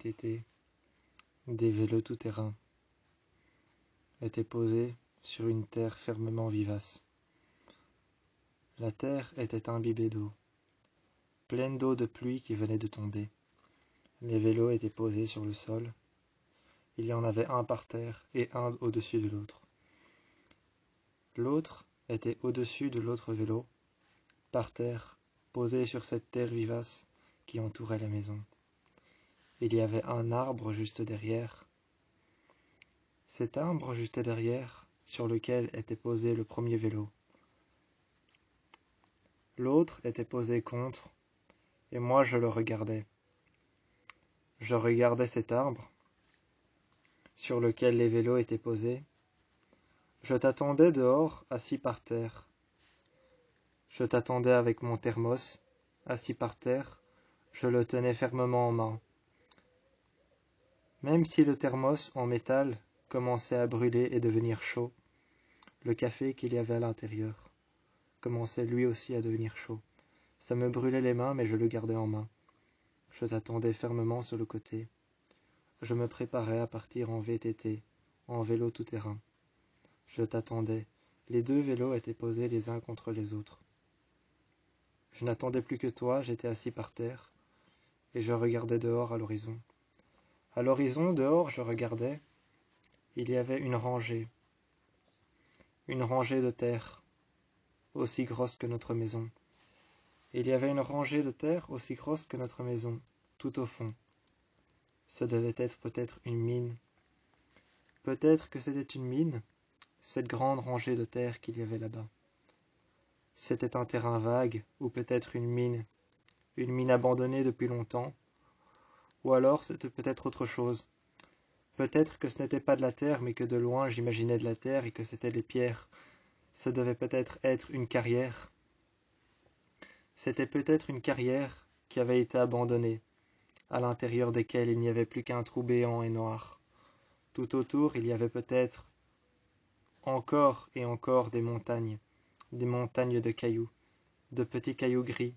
VTT, des vélos tout-terrain, étaient posés sur une terre fermement vivace. La terre était imbibée d'eau, pleine d'eau de pluie qui venait de tomber. Les vélos étaient posés sur le sol. Il y en avait un par terre et un au-dessus de l'autre. L'autre était au-dessus de l'autre vélo, par terre, posé sur cette terre vivace qui entourait la maison. Il y avait un arbre juste derrière. Cet arbre juste derrière, sur lequel était posé le premier vélo. L'autre était posé contre, et moi je le regardais. Je regardais cet arbre, sur lequel les vélos étaient posés. Je t'attendais dehors, assis par terre. Je t'attendais avec mon thermos, assis par terre. Je le tenais fermement en main. Même si le thermos en métal commençait à brûler et devenir chaud, le café qu'il y avait à l'intérieur commençait lui aussi à devenir chaud. Ça me brûlait les mains, mais je le gardais en main. Je t'attendais fermement sur le côté. Je me préparais à partir en VTT, en vélo tout-terrain. Je t'attendais. Les deux vélos étaient posés les uns contre les autres. Je n'attendais plus que toi, j'étais assis par terre, et je regardais dehors à l'horizon. À l'horizon, dehors, je regardais. Il y avait une rangée de terre, aussi grosse que notre maison. Il y avait une rangée de terre aussi grosse que notre maison, tout au fond. Ce devait être peut-être une mine. Peut-être que c'était une mine, cette grande rangée de terre qu'il y avait là-bas. C'était un terrain vague, ou peut-être une mine abandonnée depuis longtemps, ou alors c'était peut-être autre chose. Peut-être que ce n'était pas de la terre, mais que de loin j'imaginais de la terre et que c'était des pierres. Ce devait peut-être être une carrière. C'était peut-être une carrière qui avait été abandonnée, à l'intérieur desquelles il n'y avait plus qu'un trou béant et noir. Tout autour, il y avait peut-être encore et encore des montagnes de cailloux, de petits cailloux gris,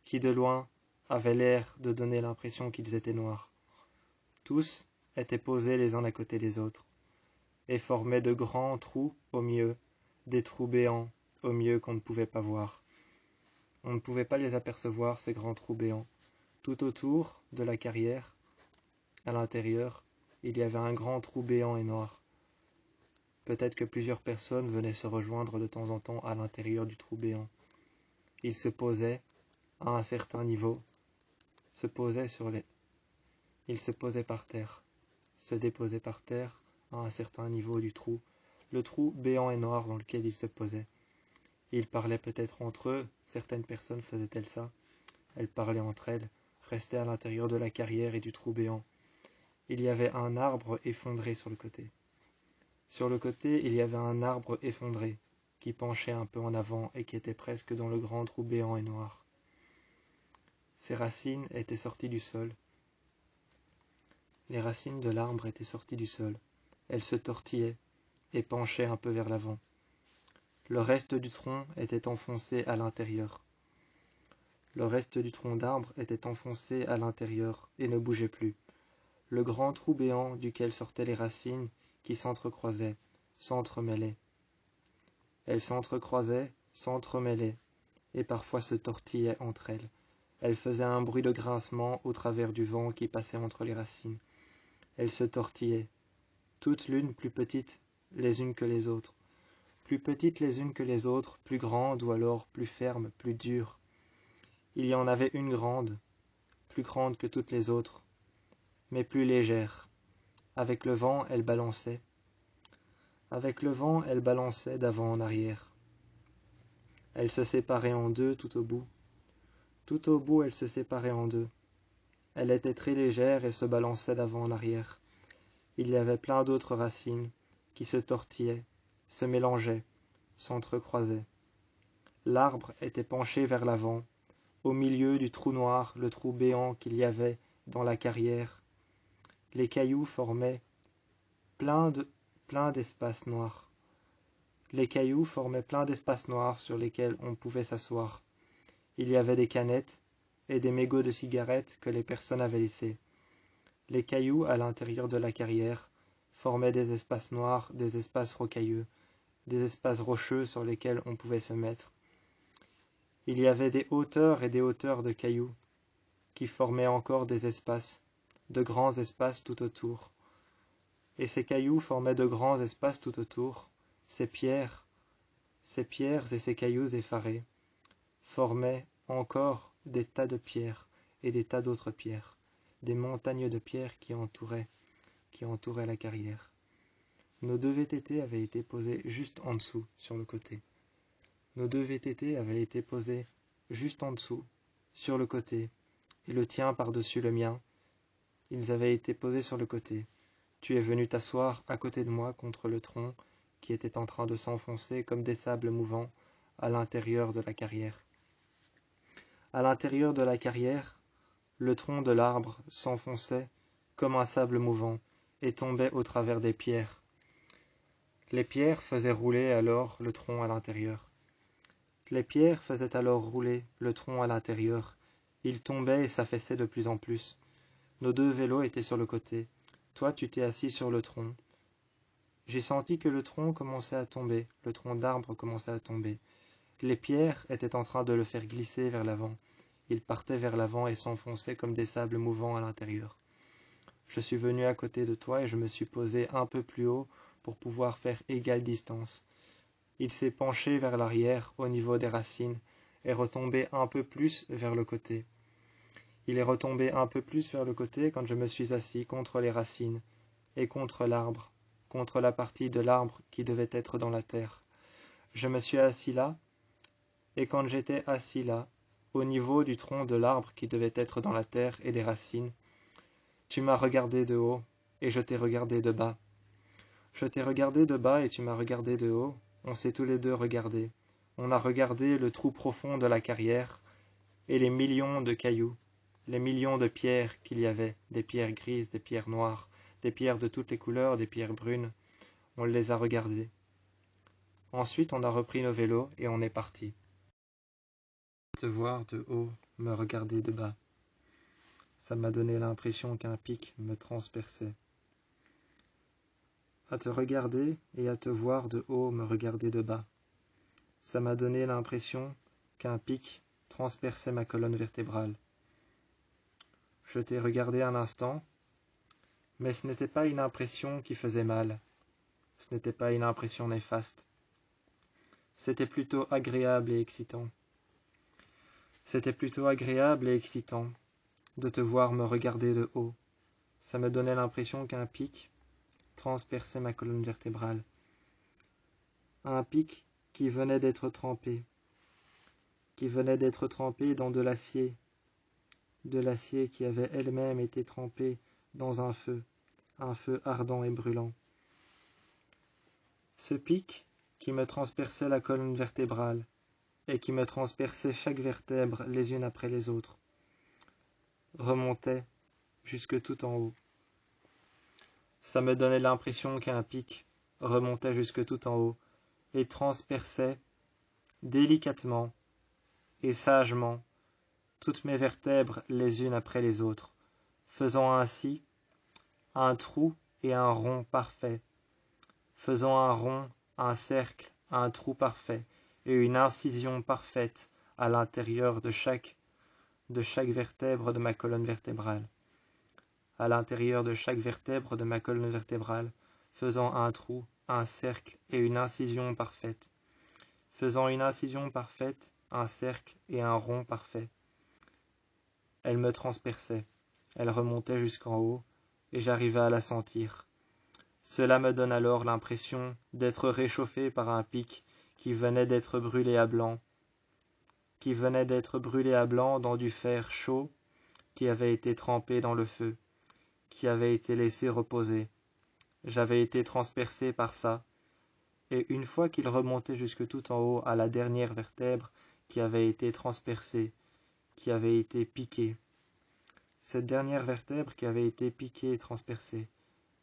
qui de loin avaient l'air de donner l'impression qu'ils étaient noirs. Tous étaient posés les uns à côté des autres, et formaient de grands trous au milieu, des trous béants au milieu qu'on ne pouvait pas voir. On ne pouvait pas les apercevoir, ces grands trous béants. Tout autour de la carrière, à l'intérieur, il y avait un grand trou béant et noir. Peut-être que plusieurs personnes venaient se rejoindre de temps en temps à l'intérieur du trou béant. Ils se posaient à un certain niveau, ils se posaient par terre, se déposaient par terre à un certain niveau du trou, le trou béant et noir dans lequel ils se posaient. Ils parlaient peut-être entre eux, certaines personnes faisaient-elles ça. Elles parlaient entre elles, restaient à l'intérieur de la carrière et du trou béant. Il y avait un arbre effondré sur le côté. Sur le côté, il y avait un arbre effondré, qui penchait un peu en avant et qui était presque dans le grand trou béant et noir. Ses racines étaient sorties du sol. Les racines de l'arbre étaient sorties du sol. Elles se tortillaient et penchaient un peu vers l'avant. Le reste du tronc était enfoncé à l'intérieur. Le reste du tronc d'arbre était enfoncé à l'intérieur et ne bougeait plus. Le grand trou béant duquel sortaient les racines qui s'entrecroisaient, s'entremêlaient. Elles s'entrecroisaient, s'entremêlaient, et parfois se tortillaient entre elles. Elles faisaient un bruit de grincement au travers du vent qui passait entre les racines. Elles se tortillaient, toutes l'une plus petites les unes que les autres, plus petites les unes que les autres, plus grandes ou alors plus fermes, plus dures. Il y en avait une grande, plus grande que toutes les autres, mais plus légère. Avec le vent, elle balançait. Avec le vent, elle balançait d'avant en arrière. Elle se séparait en deux tout au bout. Tout au bout, elle se séparait en deux. Elle était très légère et se balançait d'avant en arrière. Il y avait plein d'autres racines qui se tortillaient, se mélangeaient, s'entrecroisaient. L'arbre était penché vers l'avant, au milieu du trou noir, le trou béant qu'il y avait dans la carrière. Les cailloux formaient plein d'espaces noirs. Les cailloux formaient plein d'espaces noirs sur lesquels on pouvait s'asseoir. Il y avait des canettes et des mégots de cigarettes que les personnes avaient laissés. Les cailloux à l'intérieur de la carrière formaient des espaces noirs, des espaces rocailleux, des espaces rocheux sur lesquels on pouvait se mettre. Il y avait des hauteurs et des hauteurs de cailloux qui formaient encore des espaces, de grands espaces tout autour. Et ces cailloux formaient de grands espaces tout autour. Ces pierres et ces cailloux effarés formaient encore des tas de pierres et des tas d'autres pierres, des montagnes de pierres qui entouraient la carrière. Nos deux VTT avaient été posés juste en dessous, sur le côté. Nos deux VTT avaient été posés juste en dessous, sur le côté, et le tien par-dessus le mien. Ils avaient été posés sur le côté. Tu es venu t'asseoir à côté de moi contre le tronc qui était en train de s'enfoncer comme des sables mouvants à l'intérieur de la carrière. À l'intérieur de la carrière, le tronc de l'arbre s'enfonçait comme un sable mouvant et tombait au travers des pierres. Les pierres faisaient rouler alors le tronc à l'intérieur. Les pierres faisaient alors rouler le tronc à l'intérieur. Il tombait et s'affaissait de plus en plus. Nos deux vélos étaient sur le côté. Toi, tu t'es assis sur le tronc. J'ai senti que le tronc commençait à tomber, le tronc d'arbre commençait à tomber. Les pierres étaient en train de le faire glisser vers l'avant. Il partait vers l'avant et s'enfonçait comme des sables mouvants à l'intérieur. Je suis venu à côté de toi et je me suis posé un peu plus haut pour pouvoir faire égale distance. Il s'est penché vers l'arrière au niveau des racines et retombé un peu plus vers le côté. Il est retombé un peu plus vers le côté quand je me suis assis contre les racines et contre l'arbre, contre la partie de l'arbre qui devait être dans la terre. Je me suis assis là, et quand j'étais assis là, au niveau du tronc de l'arbre qui devait être dans la terre et des racines, tu m'as regardé de haut, et je t'ai regardé de bas. Je t'ai regardé de bas et tu m'as regardé de haut, on s'est tous les deux regardés. On a regardé le trou profond de la carrière, et les millions de cailloux, les millions de pierres qu'il y avait, des pierres grises, des pierres noires, des pierres de toutes les couleurs, des pierres brunes, on les a regardées. Ensuite, on a repris nos vélos et on est parti. Te voir de haut, me regarder de bas. Ça m'a donné l'impression qu'un pic me transperçait. À te regarder et à te voir de haut me regarder de bas. Ça m'a donné l'impression qu'un pic transperçait ma colonne vertébrale. Je t'ai regardé un instant, mais ce n'était pas une impression qui faisait mal. Ce n'était pas une impression néfaste. C'était plutôt agréable et excitant. C'était plutôt agréable et excitant de te voir me regarder de haut. Ça me donnait l'impression qu'un pic transperçait ma colonne vertébrale. Un pic qui venait d'être trempé dans de l'acier qui avait elle-même été trempé dans un feu ardent et brûlant. Ce pic qui me transperçait la colonne vertébrale et qui me transperçait chaque vertèbre les unes après les autres, remontait jusque tout en haut. Ça me donnait l'impression qu'un pic remontait jusque tout en haut et transperçait délicatement et sagement toutes mes vertèbres les unes après les autres, faisant ainsi un trou et un rond parfait, faisant un rond, un cercle, un trou parfait et une incision parfaite à l'intérieur de chaque vertèbre de ma colonne vertébrale. À l'intérieur de chaque vertèbre de ma colonne vertébrale, faisant un trou, un cercle et une incision parfaite, faisant une incision parfaite, un cercle et un rond parfait. Elle me transperçait, elle remontait jusqu'en haut, et j'arrivais à la sentir. Cela me donne alors l'impression d'être réchauffé par un pic qui venait d'être brûlé à blanc, dans du fer chaud qui avait été trempé dans le feu, qui avait été laissé reposer. J'avais été transpercé par ça, et une fois qu'il remontait jusque tout en haut à la dernière vertèbre qui avait été transpercée, qui avait été piquée, cette dernière vertèbre qui avait été piquée et transpercée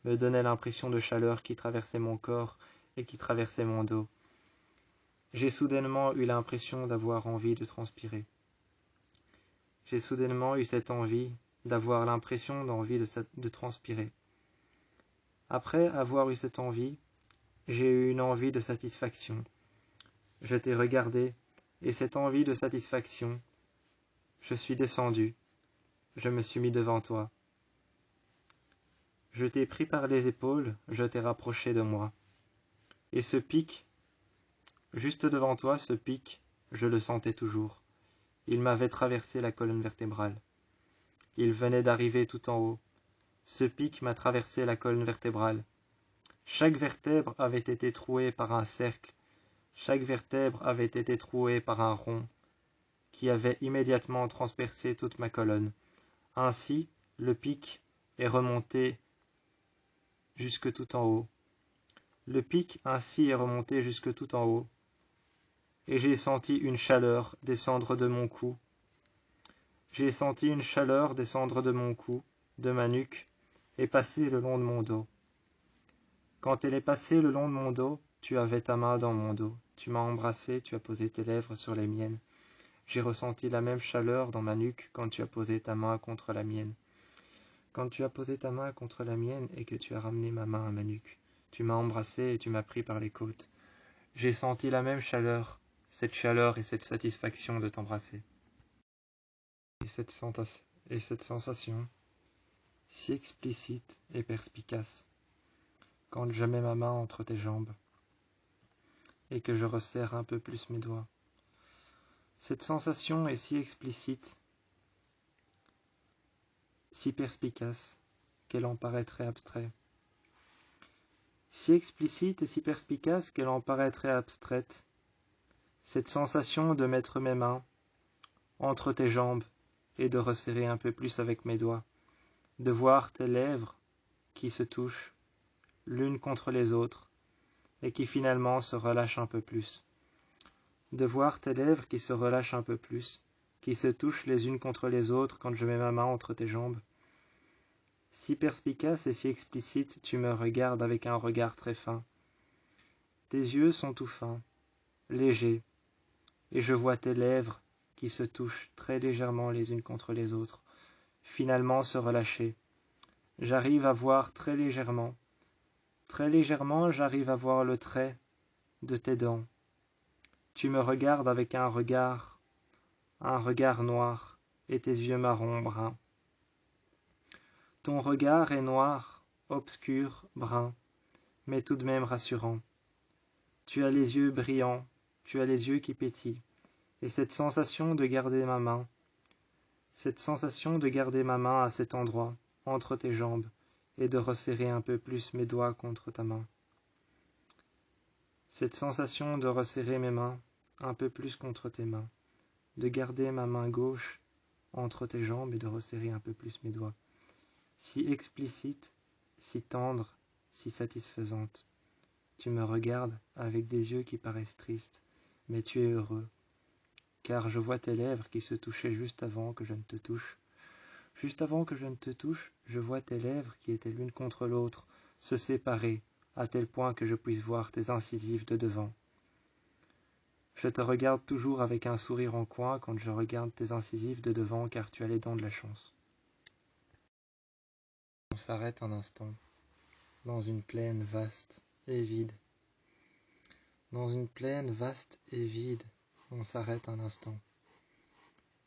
me donnait l'impression de chaleur qui traversait mon corps et qui traversait mon dos. J'ai soudainement eu l'impression d'avoir envie de transpirer. J'ai soudainement eu cette envie d'avoir l'impression d'envie de transpirer. Après avoir eu cette envie, j'ai eu une envie de satisfaction. Je t'ai regardé, et cette envie de satisfaction, je suis descendu, je me suis mis devant toi. Je t'ai pris par les épaules, je t'ai rapproché de moi. Et ce pic, juste devant toi, ce pic, je le sentais toujours. Il m'avait traversé la colonne vertébrale. Il venait d'arriver tout en haut. Ce pic m'a traversé la colonne vertébrale. Chaque vertèbre avait été trouée par un cercle. Chaque vertèbre avait été trouée par un rond qui avait immédiatement transpercé toute ma colonne. Ainsi, le pic est remonté jusque tout en haut. Le pic ainsi est remonté jusque tout en haut, et j'ai senti une chaleur descendre de mon cou. J'ai senti une chaleur descendre de mon cou, de ma nuque, et passer le long de mon dos. Quand elle est passée le long de mon dos, tu avais ta main dans mon dos. Tu m'as embrassé, tu as posé tes lèvres sur les miennes. J'ai ressenti la même chaleur dans ma nuque quand tu as posé ta main contre la mienne. Quand tu as posé ta main contre la mienne et que tu as ramené ma main à ma nuque, tu m'as embrassé et tu m'as pris par les côtes. J'ai senti la même chaleur, cette chaleur et cette satisfaction de t'embrasser. Et cette sensation, si explicite et perspicace, quand je mets ma main entre tes jambes et que je resserre un peu plus mes doigts. Cette sensation est si explicite, si perspicace, qu'elle en paraîtrait abstraite. Si explicite et si perspicace qu'elle en paraîtrait abstraite, cette sensation de mettre mes mains entre tes jambes et de resserrer un peu plus avec mes doigts, de voir tes lèvres qui se touchent l'une contre les autres et qui finalement se relâchent un peu plus, de voir tes lèvres qui se relâchent un peu plus, qui se touchent les unes contre les autres quand je mets ma main entre tes jambes. Si perspicace et si explicite, tu me regardes avec un regard très fin. Tes yeux sont tout fins, légers, et je vois tes lèvres qui se touchent très légèrement les unes contre les autres, finalement se relâcher. J'arrive à voir très légèrement j'arrive à voir le trait de tes dents. Tu me regardes avec un regard noir, et tes yeux marron bruns. Ton regard est noir, obscur, brun, mais tout de même rassurant. Tu as les yeux brillants, tu as les yeux qui pétillent, et cette sensation de garder ma main à cet endroit, entre tes jambes, et de resserrer un peu plus mes doigts contre ta main. Cette sensation de resserrer mes mains un peu plus contre tes mains, de garder ma main gauche entre tes jambes et de resserrer un peu plus mes doigts. Si explicite, si tendre, si satisfaisante. Tu me regardes avec des yeux qui paraissent tristes, mais tu es heureux, car je vois tes lèvres qui se touchaient juste avant que je ne te touche. Juste avant que je ne te touche, je vois tes lèvres qui étaient l'une contre l'autre se séparer, à tel point que je puisse voir tes incisives de devant. Je te regarde toujours avec un sourire en coin quand je regarde tes incisives de devant, car tu as les dents de la chance. On s'arrête un instant, dans une plaine vaste et vide. Dans une plaine vaste et vide, on s'arrête un instant.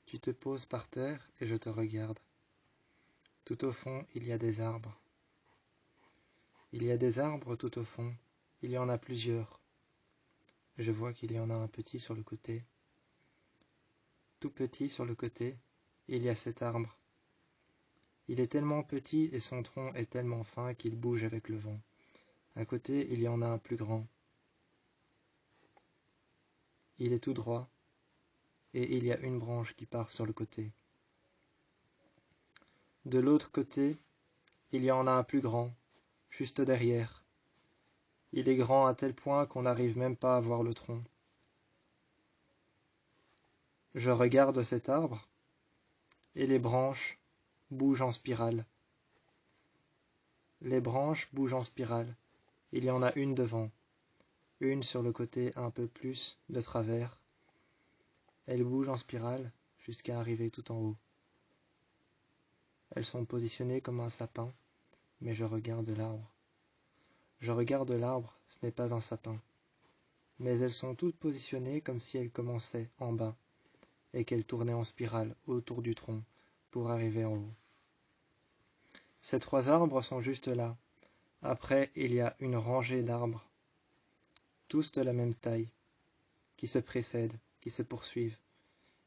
Tu te poses par terre et je te regarde. Tout au fond, il y a des arbres. Il y a des arbres tout au fond, il y en a plusieurs. Je vois qu'il y en a un petit sur le côté. Tout petit sur le côté, il y a cet arbre. Il est tellement petit et son tronc est tellement fin qu'il bouge avec le vent. À côté, il y en a un plus grand. Il est tout droit, et il y a une branche qui part sur le côté. De l'autre côté, il y en a un plus grand, juste derrière. Il est grand à tel point qu'on n'arrive même pas à voir le tronc. Je regarde cet arbre, et les branches bougent en spirale. Les branches bougent en spirale. Il y en a une devant, une sur le côté un peu plus de travers. Elle bouge en spirale jusqu'à arriver tout en haut. elles sont positionnées comme un sapin, mais je regarde l'arbre. Je regarde l'arbre, ce n'est pas un sapin. Mais elles sont toutes positionnées comme si elles commençaient en bas, et qu'elles tournaient en spirale autour du tronc, pour arriver en haut. Ces 3 arbres sont juste là. Après, il y a une rangée d'arbres, tous de la même taille, qui se précèdent, qui se poursuivent.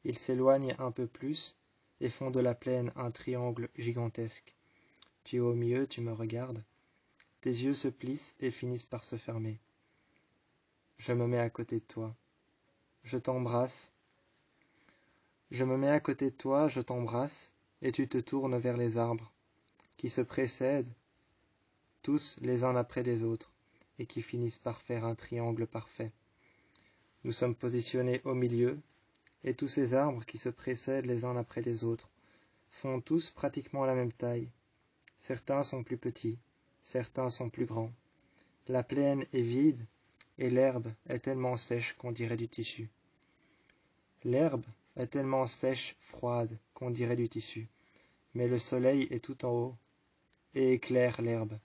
Ils s'éloignent un peu plus et font de la plaine un triangle gigantesque. Tu es au milieu, tu me regardes. Tes yeux se plissent et finissent par se fermer. Je me mets à côté de toi. Je t'embrasse. Je me mets à côté de toi, je t'embrasse, et tu te tournes vers les arbres, qui se précèdent, tous les uns après les autres, et qui finissent par faire un triangle parfait. Nous sommes positionnés au milieu, et tous ces arbres qui se précèdent les uns après les autres font tous pratiquement la même taille. Certains sont plus petits, certains sont plus grands. La plaine est vide, et l'herbe est tellement sèche qu'on dirait du tissu. L'herbe est tellement sèche, froide, qu'on dirait du tissu. Mais le soleil est tout en haut, et éclaire l'herbe,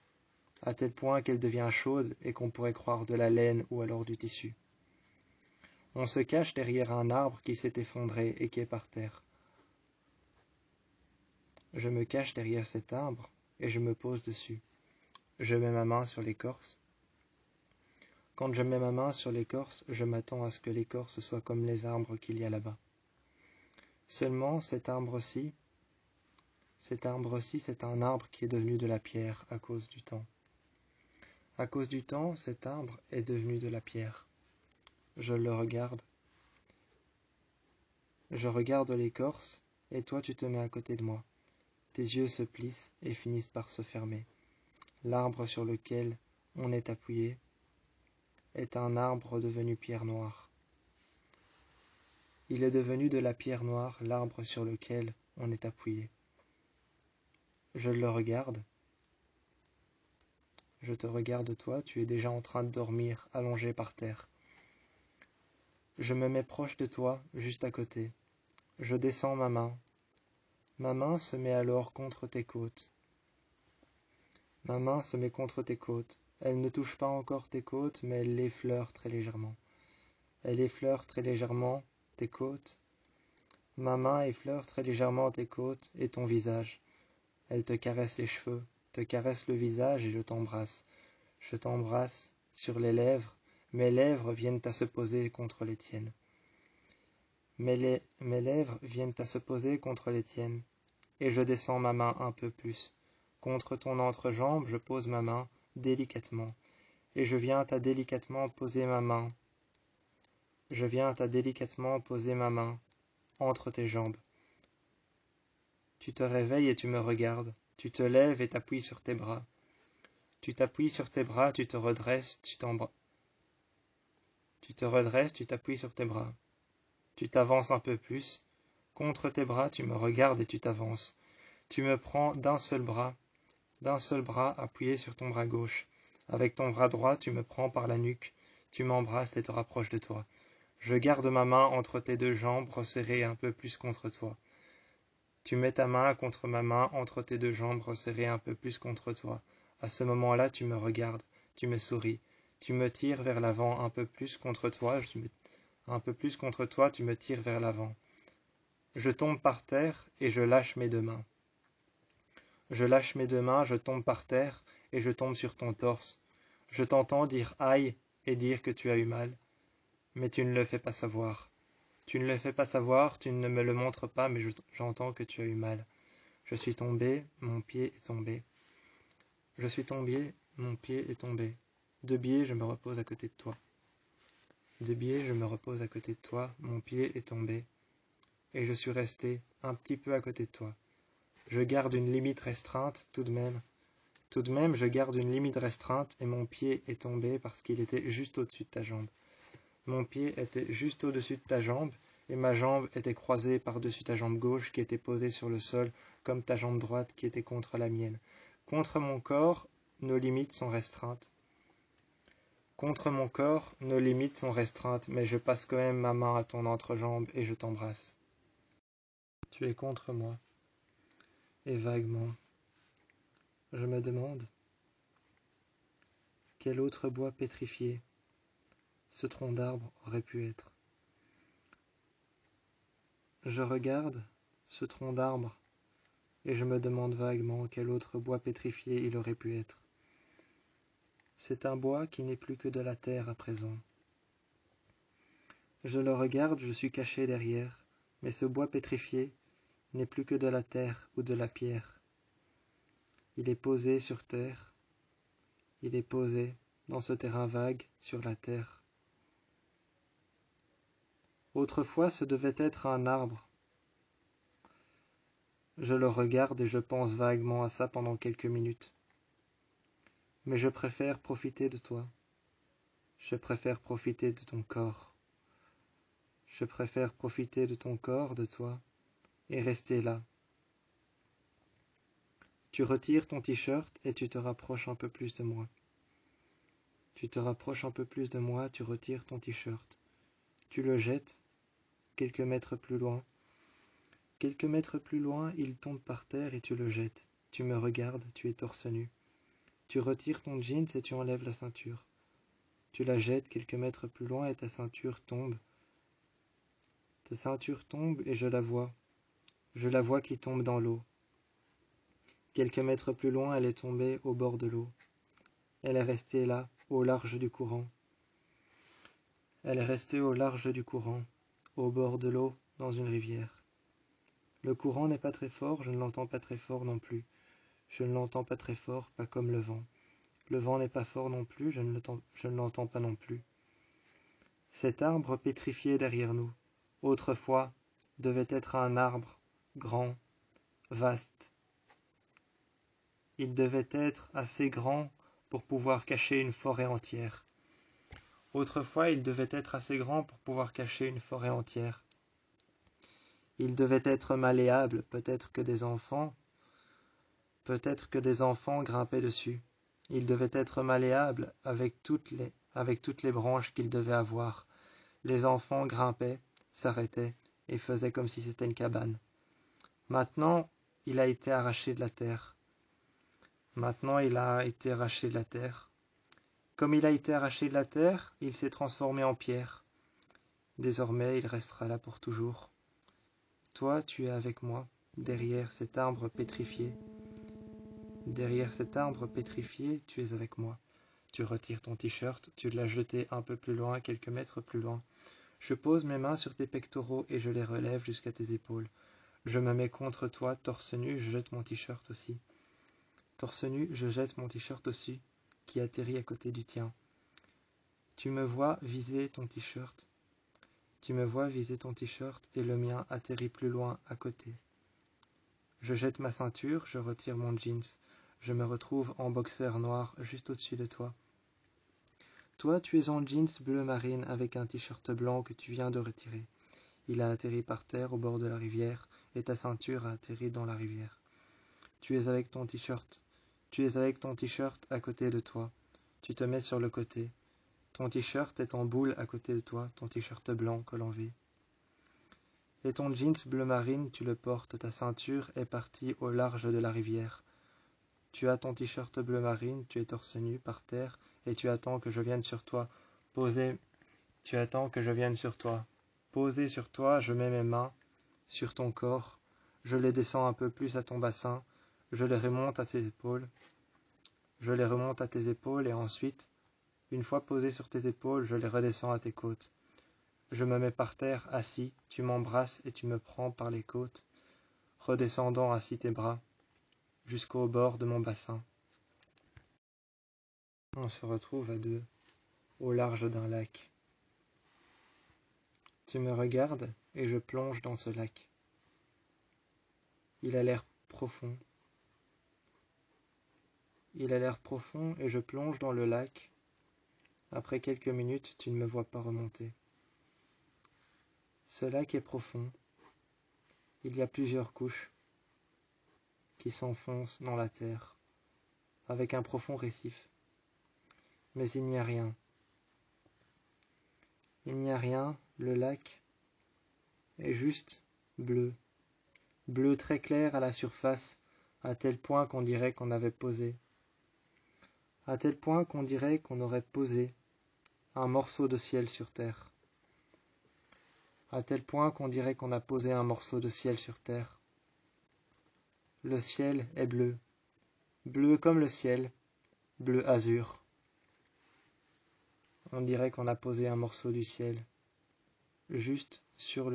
à tel point qu'elle devient chaude et qu'on pourrait croire de la laine ou alors du tissu. On se cache derrière un arbre qui s'est effondré et qui est par terre. Je me cache derrière cet arbre et je me pose dessus. Je mets ma main sur l'écorce. Quand je mets ma main sur l'écorce, je m'attends à ce que l'écorce soit comme les arbres qu'il y a là-bas. Seulement cet arbre-ci, c'est un arbre qui est devenu de la pierre à cause du temps. À cause du temps, cet arbre est devenu de la pierre. Je le regarde. Je regarde l'écorce, et toi tu te mets à côté de moi. Tes yeux se plissent et finissent par se fermer. L'arbre sur lequel on est appuyé est un arbre devenu pierre noire. Il est devenu de la pierre noire, l'arbre sur lequel on est appuyé. Je le regarde. Je te regarde toi, tu es déjà en train de dormir, allongé par terre. Je me mets proche de toi, juste à côté. Je descends ma main. Ma main se met alors contre tes côtes. Ma main se met contre tes côtes. Elle ne touche pas encore tes côtes, mais elle l'effleure très légèrement. Elle effleure très légèrement tes côtes. Ma main effleure très légèrement tes côtes et ton visage. Elle te caresse les cheveux, te caresse le visage et je t'embrasse. Je t'embrasse sur les lèvres. Mes lèvres viennent à se poser contre les tiennes. Mes lèvres viennent à se poser contre les tiennes. Et je descends ma main un peu plus. Contre ton entrejambe, je pose ma main délicatement. Et je viens à délicatement poser ma main. Je viens à délicatement poser ma main entre tes jambes. Tu te réveilles et tu me regardes. Tu te lèves et t'appuies sur tes bras. Tu t'appuies sur tes bras, tu te redresses, tu t'embrasses. Tu te redresses, tu t'appuies sur tes bras. Tu t'avances un peu plus. Contre tes bras, tu me regardes et tu t'avances. Tu me prends d'un seul bras appuyé sur ton bras gauche. Avec ton bras droit, tu me prends par la nuque. Tu m'embrasses et te rapproches de toi. Je garde ma main entre tes 2 jambes, resserrée un peu plus contre toi. Tu mets ta main contre ma main entre tes 2 jambes, resserrée un peu plus contre toi. À ce moment-là, tu me regardes, tu me souris. Tu me tires vers l'avant un peu plus contre toi, un peu plus contre toi, tu me tires vers l'avant. Je tombe par terre et je lâche mes 2 mains. Je lâche mes 2 mains, je tombe par terre et je tombe sur ton torse. Je t'entends dire aïe et dire que tu as eu mal, mais tu ne le fais pas savoir. Tu ne le fais pas savoir, tu ne me le montres pas, mais j'entends que tu as eu mal. Je suis tombé, mon pied est tombé. Je suis tombé, mon pied est tombé. De biais, je me repose à côté de toi. De biais, je me repose à côté de toi, mon pied est tombé. Et je suis resté un petit peu à côté de toi. Je garde une limite restreinte, tout de même. Tout de même, je garde une limite restreinte et mon pied est tombé parce qu'il était juste au-dessus de ta jambe. Mon pied était juste au-dessus de ta jambe et ma jambe était croisée par-dessus ta jambe gauche qui était posée sur le sol comme ta jambe droite qui était contre la mienne. Contre mon corps, nos limites sont restreintes. Contre mon corps, nos limites sont restreintes, mais je passe quand même ma main à ton entrejambe et je t'embrasse. Tu es contre moi. et vaguement, je me demande quel autre bois pétrifié ce tronc d'arbre aurait pu être. Je regarde ce tronc d'arbre et je me demande vaguement quel autre bois pétrifié il aurait pu être. C'est un bois qui n'est plus que de la terre à présent. Je le regarde, je suis caché derrière, mais ce bois pétrifié n'est plus que de la terre ou de la pierre. Il est posé sur terre, il est posé dans ce terrain vague sur la terre. Autrefois, ce devait être un arbre. Je le regarde et je pense vaguement à ça pendant quelques minutes. Mais je préfère profiter de toi. Je préfère profiter de ton corps. Je préfère profiter de ton corps, de toi, et rester là. Tu retires ton t-shirt et tu te rapproches un peu plus de moi. Tu te rapproches un peu plus de moi, tu retires ton t-shirt. Tu le jettes quelques mètres plus loin. Quelques mètres plus loin, il tombe par terre et tu le jettes. Tu me regardes, tu es torse nu. Tu retires ton jeans et tu enlèves la ceinture. Tu la jettes quelques mètres plus loin et ta ceinture tombe. Ta ceinture tombe et je la vois. Je la vois qui tombe dans l'eau. Quelques mètres plus loin, elle est tombée au bord de l'eau. Elle est restée là, au large du courant. Elle est restée au large du courant, au bord de l'eau, dans une rivière. Le courant n'est pas très fort, je ne l'entends pas très fort non plus. Je ne l'entends pas très fort, pas comme le vent. Le vent n'est pas fort non plus, je ne l'entends pas non plus. Cet arbre pétrifié derrière nous, autrefois, devait être un arbre grand, vaste. Il devait être assez grand pour pouvoir cacher une forêt entière. Autrefois, il devait être assez grand pour pouvoir cacher une forêt entière. Il devait être malléable, peut-être que des enfants grimpaient dessus. Il devait être malléable avec toutes les branches qu'il devait avoir. Les enfants grimpaient, s'arrêtaient et faisaient comme si c'était une cabane. Maintenant, il a été arraché de la terre. Comme il a été arraché de la terre, il s'est transformé en pierre. Désormais, il restera là pour toujours. Toi, tu es avec moi, derrière cet arbre pétrifié. Derrière cet arbre pétrifié, tu es avec moi. Tu retires ton t-shirt, tu l'as jeté un peu plus loin, quelques mètres plus loin. Je pose mes mains sur tes pectoraux et je les relève jusqu'à tes épaules. Je me mets contre toi, torse nu, je jette mon t-shirt aussi. Torse nu, je jette mon t-shirt aussi, qui atterrit à côté du tien. Tu me vois viser ton t-shirt. Tu me vois viser ton t-shirt et le mien atterrit plus loin à côté. Je jette ma ceinture, je retire mon jeans. Je me retrouve en boxeur noir juste au-dessus de toi. Toi, tu es en jeans bleu marine avec un t-shirt blanc que tu viens de retirer. Il a atterri par terre au bord de la rivière et ta ceinture a atterri dans la rivière. Tu es avec ton t-shirt. Tu es avec ton t-shirt à côté de toi. Tu te mets sur le côté. Ton t-shirt est en boule à côté de toi, ton t-shirt blanc col en V. Et ton jeans bleu marine, tu le portes, ta ceinture est partie au large de la rivière. Tu as ton t-shirt bleu marine, tu es torse nu par terre et tu attends que je vienne sur toi. Tu attends que je vienne sur toi. Posé sur toi, je mets mes mains sur ton corps, je les descends un peu plus à ton bassin, je les remonte à tes épaules. Et ensuite, une fois posé sur tes épaules, je les redescends à tes côtes. Je me mets par terre, assis, tu m'embrasses et tu me prends par les côtes, redescendant assis tes bras, jusqu'au bord de mon bassin. On se retrouve à deux, au large d'un lac. Tu me regardes et je plonge dans ce lac. Il a l'air profond. Il a l'air profond et je plonge dans le lac. Après quelques minutes, tu ne me vois pas remonter. Ce lac est profond. Il y a plusieurs couches qui s'enfoncent dans la terre, avec un profond récif. Mais il n'y a rien. Il n'y a rien, le lac est juste bleu. Bleu très clair à la surface, à tel point qu'on dirait qu'on avait posé, à tel point qu'on dirait qu'on aurait posé un morceau de ciel sur terre, à tel point qu'on dirait qu'on a posé un morceau de ciel sur terre. Le ciel est bleu, bleu comme le ciel, bleu azur. On dirait qu'on a posé un morceau du ciel, juste sur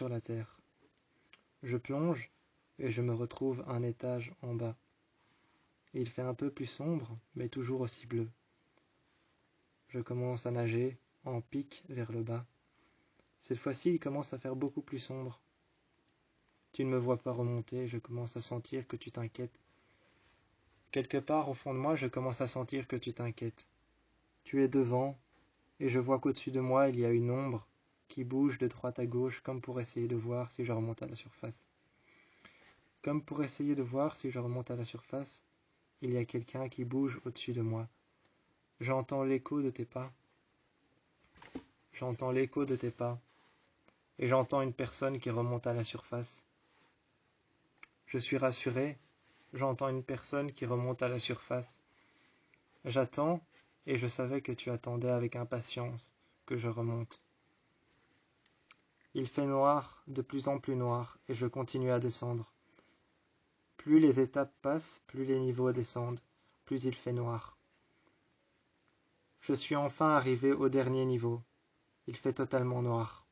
la terre. Je plonge et je me retrouve un étage en bas. Il fait un peu plus sombre, mais toujours aussi bleu. Je commence à nager en pic vers le bas. Cette fois-ci, il commence à faire beaucoup plus sombre. Tu ne me vois pas remonter, je commence à sentir que tu t'inquiètes. Quelque part au fond de moi, je commence à sentir que tu t'inquiètes. Tu es devant, et je vois qu'au-dessus de moi, il y a une ombre qui bouge de droite à gauche comme pour essayer de voir si je remonte à la surface. Comme pour essayer de voir si je remonte à la surface, il y a quelqu'un qui bouge au-dessus de moi. J'entends l'écho de tes pas. J'entends l'écho de tes pas. Et j'entends une personne qui remonte à la surface. Je suis rassuré. J'entends une personne qui remonte à la surface. J'attends, et je savais que tu attendais avec impatience que je remonte. Il fait noir, de plus en plus noir, et je continue à descendre. Plus les étapes passent, plus les niveaux descendent, plus il fait noir. Je suis enfin arrivé au dernier niveau. Il fait totalement noir.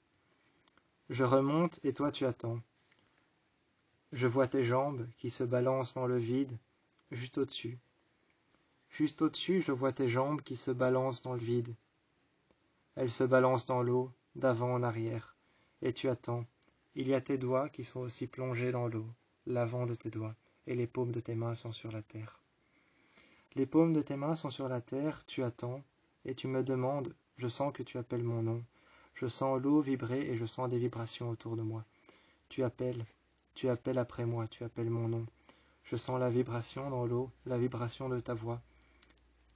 Je remonte et toi tu attends. Je vois tes jambes qui se balancent dans le vide, juste au-dessus. Juste au-dessus, je vois tes jambes qui se balancent dans le vide. Elles se balancent dans l'eau, d'avant en arrière. Et tu attends. Il y a tes doigts qui sont aussi plongés dans l'eau, l'avant de tes doigts, et les paumes de tes mains sont sur la terre. Les paumes de tes mains sont sur la terre, tu attends, et tu me demandes, je sens que tu appelles mon nom. Je sens l'eau vibrer et je sens des vibrations autour de moi. Tu appelles après moi, tu appelles mon nom. Je sens la vibration dans l'eau, la vibration de ta voix,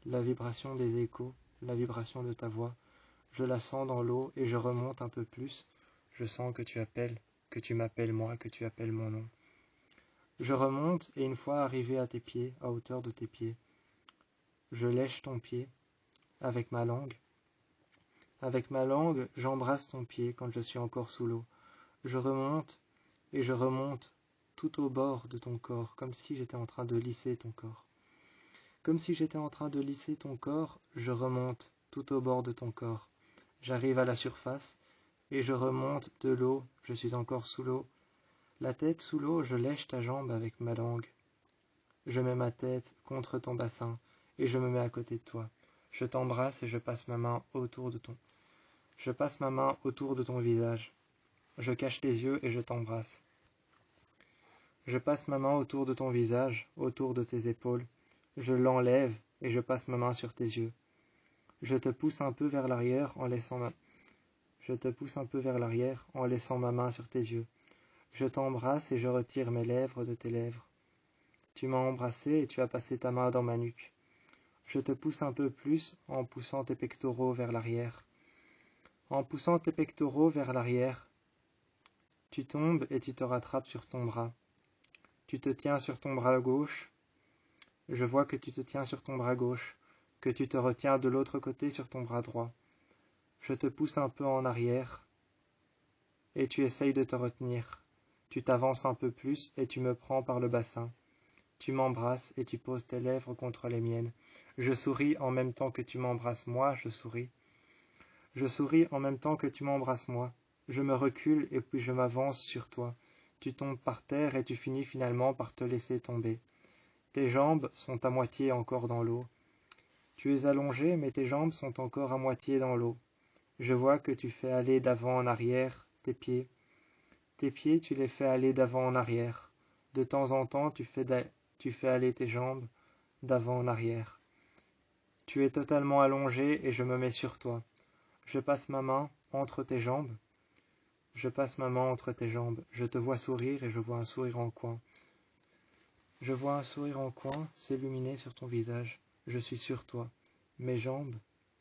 la vibration des échos, la vibration de ta voix. Je la sens dans l'eau et je remonte un peu plus. Je sens que tu appelles, que tu m'appelles moi, que tu appelles mon nom. Je remonte et une fois arrivé à tes pieds, à hauteur de tes pieds, je lèche ton pied avec ma langue. Avec ma langue, j'embrasse ton pied quand je suis encore sous l'eau. Je remonte et je remonte tout au bord de ton corps, comme si j'étais en train de lisser ton corps. Comme si j'étais en train de lisser ton corps, je remonte tout au bord de ton corps. J'arrive à la surface et je remonte de l'eau, je suis encore sous l'eau. La tête sous l'eau, je lèche ta jambe avec ma langue. Je mets ma tête contre ton bassin et je me mets à côté de toi. Je t'embrasse et je passe ma main autour de ton. Je passe ma main autour de ton visage. Je cache les yeux et je t'embrasse. Je passe ma main autour de ton visage, autour de tes épaules. Je l'enlève et je passe ma main sur tes yeux. Je te pousse un peu vers l'arrière en laissant ma main sur tes yeux. Je t'embrasse et je retire mes lèvres de tes lèvres. Tu m'as embrassé et tu as passé ta main dans ma nuque. Je te pousse un peu plus en poussant tes pectoraux vers l'arrière. En poussant tes pectoraux vers l'arrière, tu tombes et tu te rattrapes sur ton bras. Tu te tiens sur ton bras gauche. Je vois que tu te tiens sur ton bras gauche, que tu te retiens de l'autre côté sur ton bras droit. Je te pousse un peu en arrière et tu essayes de te retenir. Tu t'avances un peu plus et tu me prends par le bassin. Tu m'embrasses et tu poses tes lèvres contre les miennes. Je souris en même temps que tu m'embrasses moi, je souris. Je souris en même temps que tu m'embrasses moi. Je me recule et puis je m'avance sur toi. Tu tombes par terre et tu finis finalement par te laisser tomber. Tes jambes sont à moitié encore dans l'eau. Tu es allongé, mais tes jambes sont encore à moitié dans l'eau. Je vois que tu fais aller d'avant en arrière tes pieds. Tes pieds, tu les fais aller d'avant en arrière. De temps en temps, tu fais aller tes jambes d'avant en arrière. Tu es totalement allongé et je me mets sur toi. Je passe ma main entre tes jambes. Je passe ma main entre tes jambes. Je te vois sourire et je vois un sourire en coin. Je vois un sourire en coin s'illuminer sur ton visage. Je suis sur toi. Mes jambes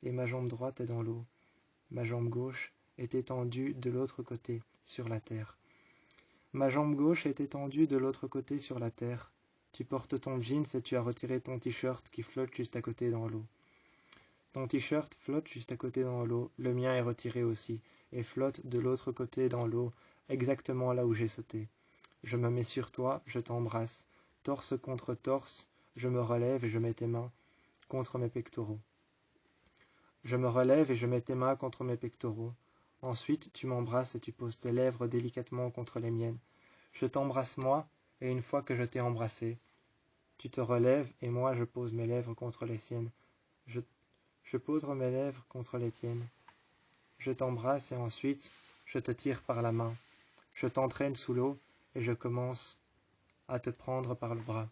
et ma jambe droite est dans l'eau. Ma jambe gauche est étendue de l'autre côté, sur la terre. Ma jambe gauche est étendue de l'autre côté sur la terre. Tu portes ton jeans et tu as retiré ton t-shirt qui flotte juste à côté dans l'eau. Ton t-shirt flotte juste à côté dans l'eau, le mien est retiré aussi, et flotte de l'autre côté dans l'eau, exactement là où j'ai sauté. Je me mets sur toi, je t'embrasse, torse contre torse, je me relève et je mets tes mains contre mes pectoraux. Je me relève et je mets tes mains contre mes pectoraux. Ensuite, tu m'embrasses et tu poses tes lèvres délicatement contre les miennes. Je t'embrasse moi, et une fois que je t'ai embrassé, tu te relèves et moi je pose mes lèvres contre les siennes. Je pose mes lèvres contre les tiennes. Je t'embrasse et ensuite je te tire par la main. Je t'entraîne sous l'eau et je commence à te prendre par le bras.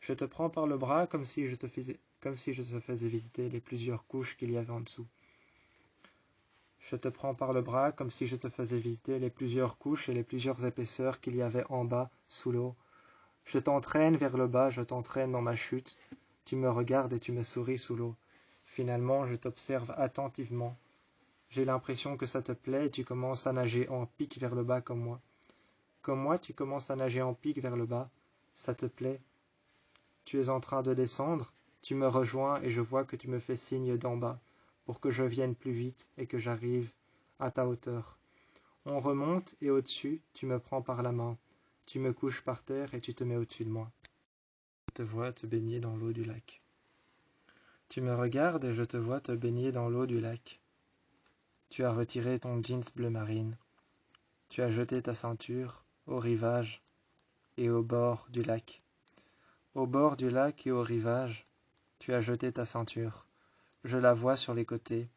Je te prends par le bras comme si je te faisais visiter les plusieurs couches qu'il y avait en dessous. Je te prends par le bras comme si je te faisais visiter les plusieurs couches et les plusieurs épaisseurs qu'il y avait en bas, sous l'eau. Je t'entraîne vers le bas, je t'entraîne dans ma chute. Tu me regardes et tu me souris sous l'eau. Finalement, je t'observe attentivement. J'ai l'impression que ça te plaît et tu commences à nager en pic vers le bas comme moi. Comme moi, tu commences à nager en pic vers le bas. Ça te plaît. Tu es en train de descendre. Tu me rejoins et je vois que tu me fais signe d'en bas pour que je vienne plus vite et que j'arrive à ta hauteur. On remonte et au-dessus, tu me prends par la main. Tu me couches par terre et tu te mets au-dessus de moi. Je te vois te baigner dans l'eau du lac. Tu me regardes et je te vois te baigner dans l'eau du lac. Tu as retiré ton jeans bleu marine. Tu as jeté ta ceinture au rivage et au bord du lac. Au bord du lac et au rivage, tu as jeté ta ceinture. Je la vois sur les côtés,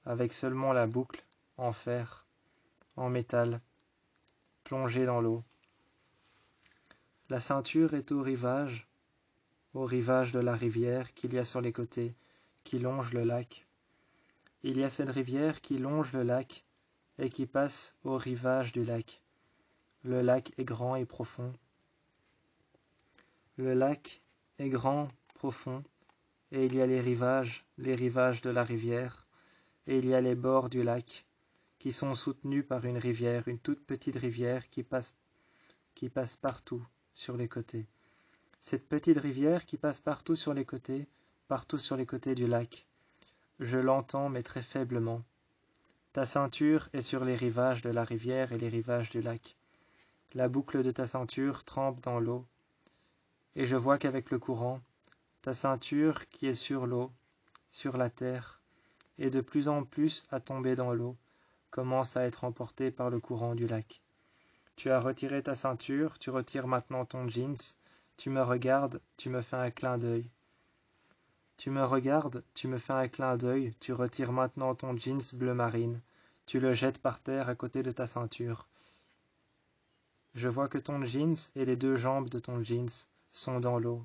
avec seulement la boucle, en fer, en métal, plongée dans l'eau. La ceinture est au rivage de la rivière qu'il y a sur les côtés, qui longe le lac. Il y a cette rivière qui longe le lac et qui passe au rivage du lac. Le lac est grand et profond. Le lac est grand, profond, et il y a les rivages de la rivière, et il y a les bords du lac, qui sont soutenus par une rivière, une toute petite rivière qui passe partout sur les côtés. Cette petite rivière qui passe partout sur les côtés du lac. Je l'entends mais très faiblement. Ta ceinture est sur les rivages de la rivière et les rivages du lac. La boucle de ta ceinture trempe dans l'eau, et je vois qu'avec le courant, ta ceinture qui est sur l'eau, sur la terre, et de plus en plus à tomber dans l'eau, commence à être emportée par le courant du lac. Tu as retiré ta ceinture, tu retires maintenant ton jeans, tu me regardes, tu me fais un clin d'œil. Tu me regardes, tu me fais un clin d'œil, tu retires maintenant ton jeans bleu marine, tu le jettes par terre à côté de ta ceinture. Je vois que ton jeans et les deux jambes de ton jeans sont dans l'eau.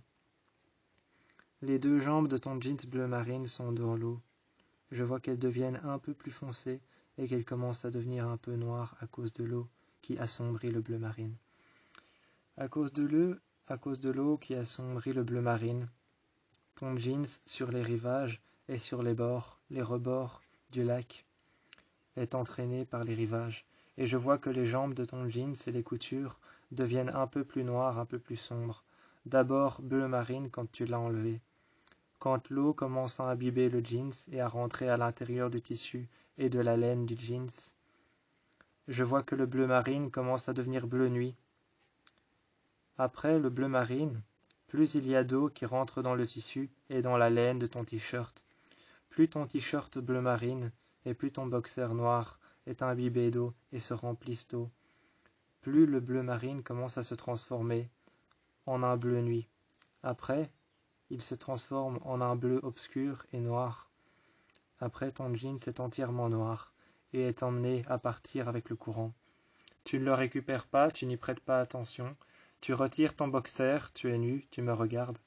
Les deux jambes de ton jeans bleu marine sont dans l'eau. Je vois qu'elles deviennent un peu plus foncées et qu'elles commencent à devenir un peu noires à cause de l'eau qui assombrit le bleu marine. À cause de l'eau qui assombrit le bleu marine, ton jeans sur les rivages et sur les rebords du lac est entraîné par les rivages, et je vois que les jambes de ton jeans et les coutures deviennent un peu plus noires, un peu plus sombres. D'abord bleu marine quand tu l'as enlevé. Quand l'eau commence à imbiber le jeans et à rentrer à l'intérieur du tissu et de la laine du jeans, je vois que le bleu marine commence à devenir bleu nuit. Après le bleu marine, plus il y a d'eau qui rentre dans le tissu et dans la laine de ton t-shirt, plus ton t-shirt bleu marine et plus ton boxer noir est imbibé d'eau et se remplissent d'eau, plus le bleu marine commence à se transformer en un bleu nuit. Après, il se transforme en un bleu obscur et noir. Après, ton jeans est entièrement noir et est emmené à partir avec le courant. Tu ne le récupères pas, tu n'y prêtes pas attention. Tu retires ton boxer, tu es nu, tu me regardes.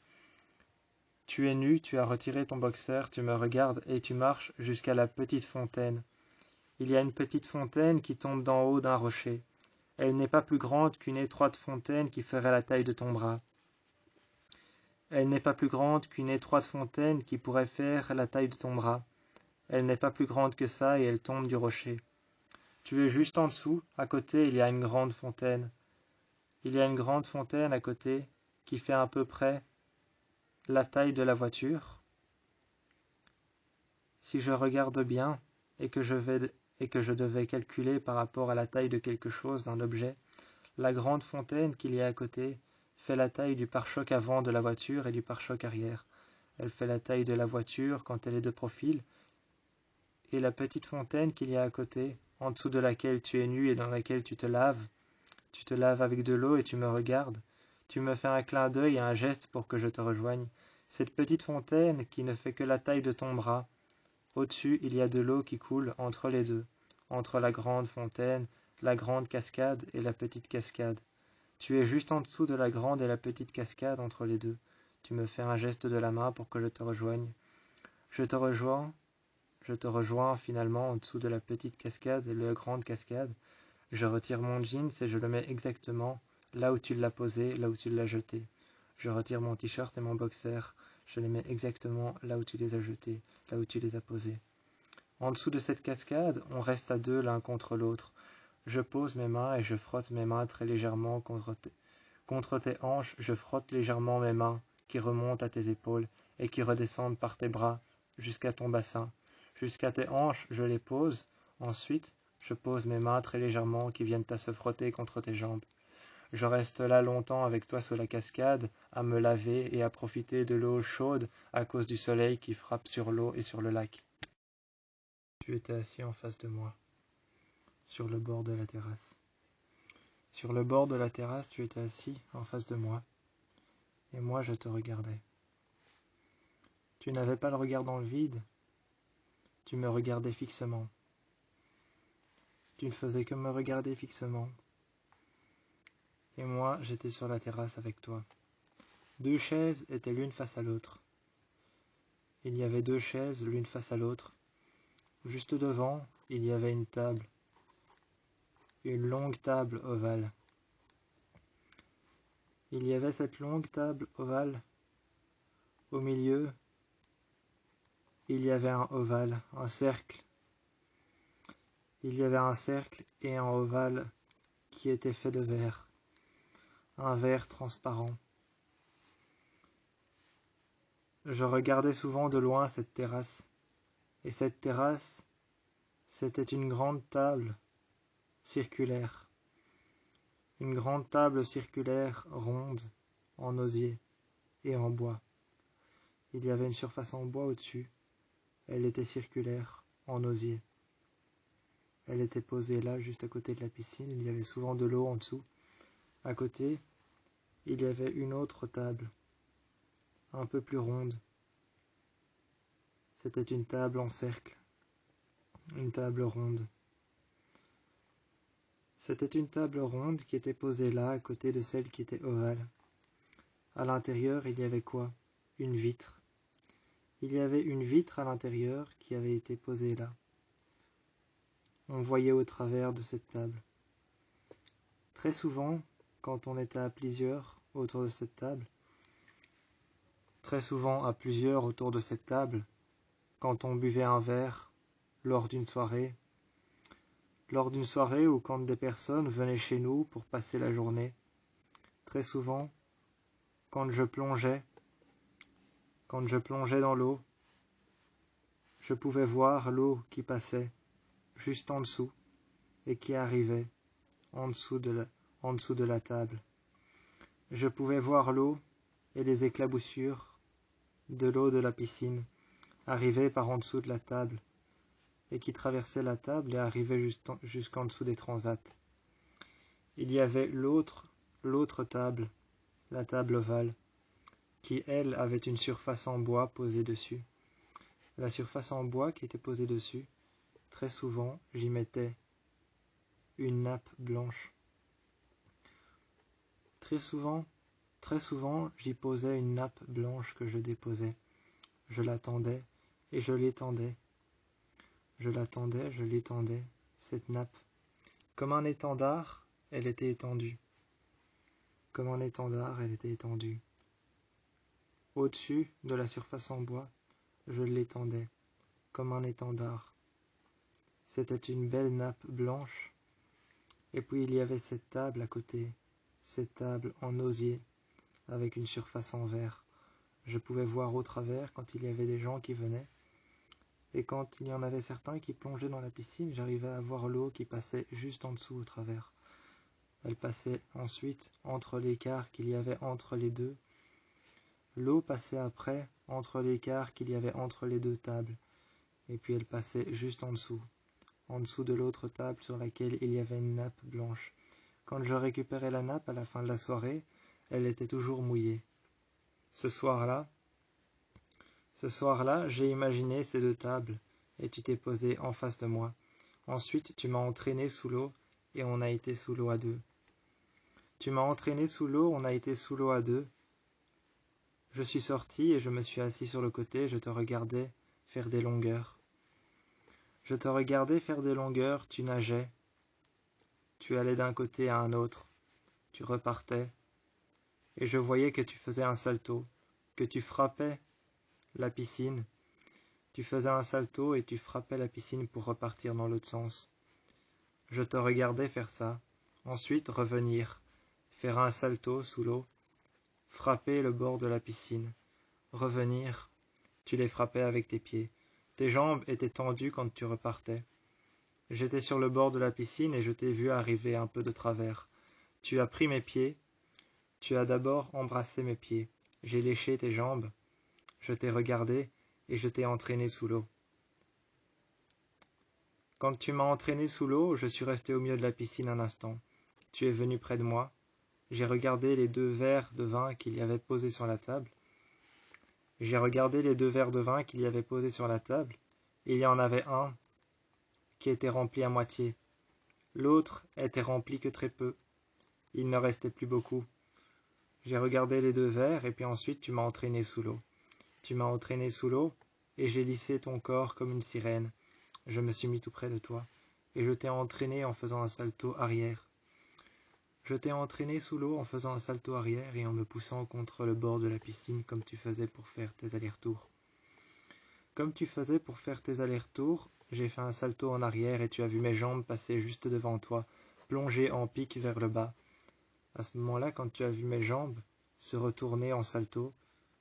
Tu es nu, tu as retiré ton boxer, tu me regardes et tu marches jusqu'à la petite fontaine. Il y a une petite fontaine qui tombe d'en haut d'un rocher. Elle n'est pas plus grande qu'une étroite fontaine qui ferait la taille de ton bras. Elle n'est pas plus grande qu'une étroite fontaine qui pourrait faire la taille de ton bras. Elle n'est pas plus grande que ça et elle tombe du rocher. Tu es juste en dessous, à côté, il y a une grande fontaine. Il y a une grande fontaine à côté qui fait à peu près la taille de la voiture. Si je regarde bien et que je devais calculer par rapport à la taille de quelque chose, d'un objet, la grande fontaine qu'il y a à côté fait la taille du pare-choc avant de la voiture et du pare-choc arrière. Elle fait la taille de la voiture quand elle est de profil, et la petite fontaine qu'il y a à côté, en dessous de laquelle tu es nu et dans laquelle tu te laves avec de l'eau et tu me regardes, tu me fais un clin d'œil et un geste pour que je te rejoigne. Cette petite fontaine qui ne fait que la taille de ton bras, au-dessus il y a de l'eau qui coule entre les deux, entre la grande fontaine, la grande cascade et la petite cascade. Tu es juste en dessous de la grande et la petite cascade entre les deux. Tu me fais un geste de la main pour que je te rejoigne. Je te rejoins finalement en dessous de la petite cascade et la grande cascade. Je retire mon jeans et je le mets exactement là où tu l'as posé, là où tu l'as jeté. Je retire mon t-shirt et mon boxer. Je les mets exactement là où tu les as jetés, là où tu les as posés. En dessous de cette cascade, on reste à deux l'un contre l'autre. Je pose mes mains et je frotte mes mains très légèrement contre tes hanches. Je frotte légèrement mes mains qui remontent à tes épaules et qui redescendent par tes bras jusqu'à ton bassin. Jusqu'à tes hanches, je les pose. Ensuite, je pose mes mains très légèrement qui viennent à se frotter contre tes jambes. Je reste là longtemps avec toi sous la cascade, à me laver et à profiter de l'eau chaude à cause du soleil qui frappe sur l'eau et sur le lac. Tu étais assis en face de moi, sur le bord de la terrasse. Sur le bord de la terrasse, tu étais assis en face de moi, et moi je te regardais. Tu n'avais pas le regard dans le vide, tu me regardais fixement. Tu ne faisais que me regarder fixement. Et moi, j'étais sur la terrasse avec toi. Deux chaises étaient l'une face à l'autre. Il y avait deux chaises l'une face à l'autre. Juste devant, il y avait une table. Une longue table ovale. Il y avait cette longue table ovale. Au milieu, il y avait un ovale, un cercle. Il y avait un cercle et un ovale qui était fait de verre. Un verre transparent. Je regardais souvent de loin cette terrasse. Et cette terrasse, c'était une grande table circulaire. Une grande table circulaire ronde, en osier et en bois. Il y avait une surface en bois au-dessus. Elle était circulaire, en osier. Elle était posée là, juste à côté de la piscine. Il y avait souvent de l'eau en dessous. À côté, il y avait une autre table, un peu plus ronde. C'était une table en cercle, une table ronde. C'était une table ronde qui était posée là, à côté de celle qui était ovale. À l'intérieur, il y avait quoi? Une vitre. Il y avait une vitre à l'intérieur qui avait été posée là. On voyait au travers de cette table. Très souvent, quand on était à plusieurs autour de cette table, quand on buvait un verre lors d'une soirée ou quand des personnes venaient chez nous pour passer la journée, très souvent, quand je plongeais dans l'eau, je pouvais voir l'eau qui passait juste en dessous et qui arrivait en dessous de la table. Je pouvais voir l'eau et les éclaboussures de l'eau de la piscine arriver par en dessous de la table et qui traversait la table et arrivait jusqu'en dessous des transats. Il y avait l'autre table, la table ovale, qui elle avait une surface en bois posée dessus. La surface en bois qui était posée dessus, très souvent j'y mettais une nappe blanche. Très souvent j'y posais une nappe blanche que je déposais. Je l'attendais et je l'étendais. Je l'étendais, cette nappe. Comme un étendard, elle était étendue. Au-dessus de la surface en bois, je l'étendais, comme un étendard. C'était une belle nappe blanche. Et puis il y avait cette table à côté, cette table en osier, avec une surface en verre. Je pouvais voir au travers quand il y avait des gens qui venaient. Et quand il y en avait certains qui plongeaient dans la piscine, j'arrivais à voir l'eau qui passait juste en dessous au travers. Elle passait ensuite entre l'écart qu'il y avait entre les deux. L'eau passait après entre l'écart qu'il y avait entre les deux tables. Et puis elle passait juste en dessous de l'autre table sur laquelle il y avait une nappe blanche. Quand je récupérais la nappe à la fin de la soirée, elle était toujours mouillée. Ce soir-là, j'ai imaginé ces deux tables, et tu t'es posé en face de moi. Ensuite, tu m'as entraîné sous l'eau, et on a été sous l'eau à deux. Tu m'as entraîné sous l'eau, on a été sous l'eau à deux. Je suis sorti et je me suis assis sur le côté, je te regardais faire des longueurs. Je te regardais faire des longueurs, tu nageais. Tu allais d'un côté à un autre, tu repartais, et je voyais que tu faisais un salto, que tu frappais la piscine. Tu faisais un salto et tu frappais la piscine pour repartir dans l'autre sens. Je te regardais faire ça, ensuite revenir, faire un salto sous l'eau, frapper le bord de la piscine, revenir, tu les frappais avec tes pieds. Tes jambes étaient tendues quand tu repartais. J'étais sur le bord de la piscine et je t'ai vu arriver un peu de travers. Tu as pris mes pieds, tu as d'abord embrassé mes pieds. J'ai léché tes jambes, je t'ai regardé et je t'ai entraîné sous l'eau. Quand tu m'as entraîné sous l'eau, je suis resté au milieu de la piscine un instant. Tu es venu près de moi. J'ai regardé les 2 verres de vin qu'il y avait posés sur la table. Il y en avait un qui était rempli à moitié. L'autre était rempli que très peu. Il ne restait plus beaucoup. J'ai regardé les 2 verres et puis ensuite tu m'as entraîné sous l'eau. Tu m'as entraîné sous l'eau et j'ai lissé ton corps comme une sirène. Je me suis mis tout près de toi et je t'ai entraîné en faisant un salto arrière. Je t'ai entraîné sous l'eau en faisant un salto arrière et en me poussant contre le bord de la piscine comme tu faisais pour faire tes allers-retours. J'ai fait un salto en arrière et tu as vu mes jambes passer juste devant toi, plonger en pic vers le bas. À ce moment-là, quand tu as vu mes jambes se retourner en salto,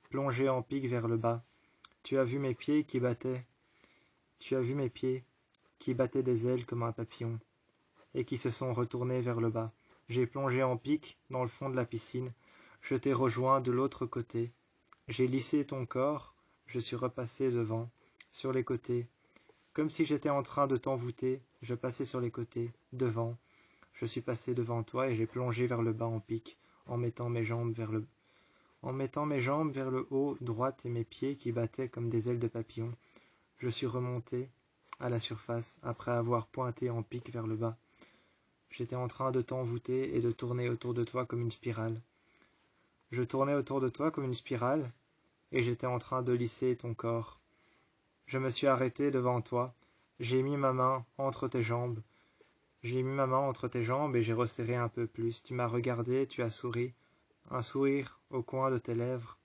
plonger en pic vers le bas, tu as vu mes pieds qui battaient des ailes comme un papillon et qui se sont retournés vers le bas. J'ai plongé en pic dans le fond de la piscine, je t'ai rejoint de l'autre côté, j'ai lissé ton corps, je suis repassé devant, sur les côtés, comme si j'étais en train de t'envoûter, je passais sur les côtés, devant, je suis passé devant toi et j'ai plongé vers le bas en pic, en mettant mes jambes vers le haut, droite et mes pieds qui battaient comme des ailes de papillon. Je suis remonté à la surface après avoir pointé en pic vers le bas. J'étais en train de t'envoûter et de tourner autour de toi comme une spirale. Je tournais autour de toi comme une spirale et j'étais en train de lisser ton corps. Je me suis arrêté devant toi. J'ai mis ma main entre tes jambes. Et j'ai resserré un peu plus. Tu m'as regardé, tu as souri. Un sourire au coin de tes lèvres.